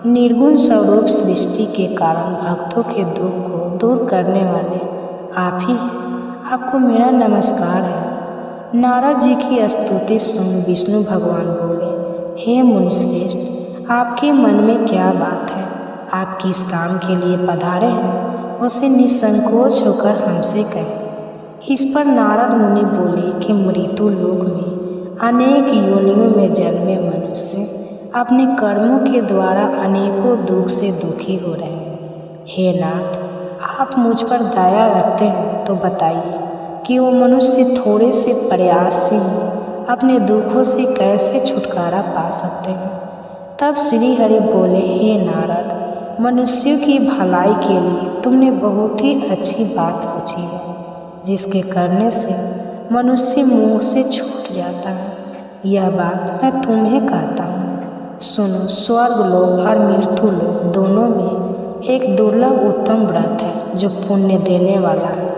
निर्गुण स्वरूप सृष्टि के कारण भक्तों के दुख को दूर करने वाले आप ही हैं। आपको मेरा नमस्कार है। नारद जी की स्तुति सुन विष्णु भगवान बोले, हे मुनिश्रेष्ठ, आपके मन में क्या बात है? आप किस काम के लिए पधारे हैं, उसे निसंकोच होकर हमसे कहें। इस पर नारद मुनि बोले कि मृत्यु लोक में अनेक योनियों में जन्मे मनुष्य अपने कर्मों के द्वारा अनेकों दुख से दुखी हो रहे हैं। हे नाथ, आप मुझ पर दया रखते हैं तो बताइए कि वो मनुष्य थोड़े से प्रयास से ही अपने दुखों से कैसे छुटकारा पा सकते हैं? तब श्री हरि बोले, हे नारद, मनुष्यों की भलाई के लिए तुमने बहुत ही अच्छी बात पूछी है, जिसके करने से मनुष्य मुँह से छूट जाता है। यह बात मैं तुम्हें कहता हूँ। सुनो, स्वर्ग लोक और मृत्यु लोक दोनों में एक दुर्लभ उत्तम व्रत है जो पुण्य देने वाला है।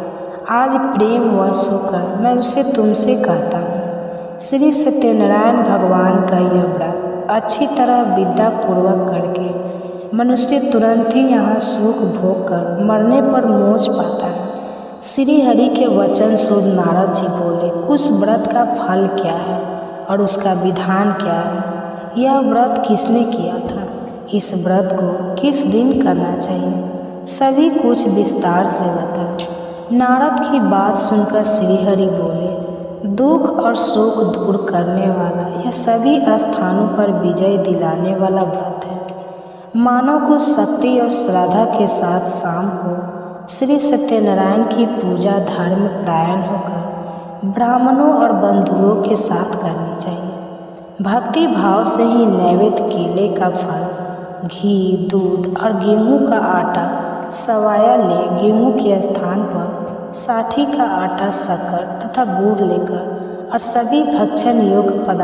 आज प्रेम वश होकर मैं उसे तुमसे कहता हूँ। श्री सत्यनारायण भगवान का यह व्रत अच्छी तरह विद्या पूर्वक करके मनुष्य तुरंत ही यहाँ सुख भोग कर मरने पर मोक्ष पाता है। श्री हरि के वचन सुन नारद जी बोले, उस व्रत का फल क्या है और उसका विधान क्या है? यह व्रत किसने किया था? इस व्रत को किस दिन करना चाहिए? सभी कुछ विस्तार से बताएं। नारद की बात सुनकर श्रीहरि बोले, दुख और शोक दूर करने वाला यह सभी स्थानों पर विजय दिलाने वाला व्रत है। मानव को शक्ति और श्रद्धा के साथ शाम को श्री सत्यनारायण की पूजा धर्म परायण होकर ब्राह्मणों और बंधुओं के साथ करनी चाहिए। भक्ति भाव से ही नैवेद्य केले का फल, घी, दूध और गेहूं का आटा सवाया ले गेहूं के स्थान पर साठी का आटा, शक्कर तथा गुड़ लेकर और सभी भक्षण योग्य पदार्थ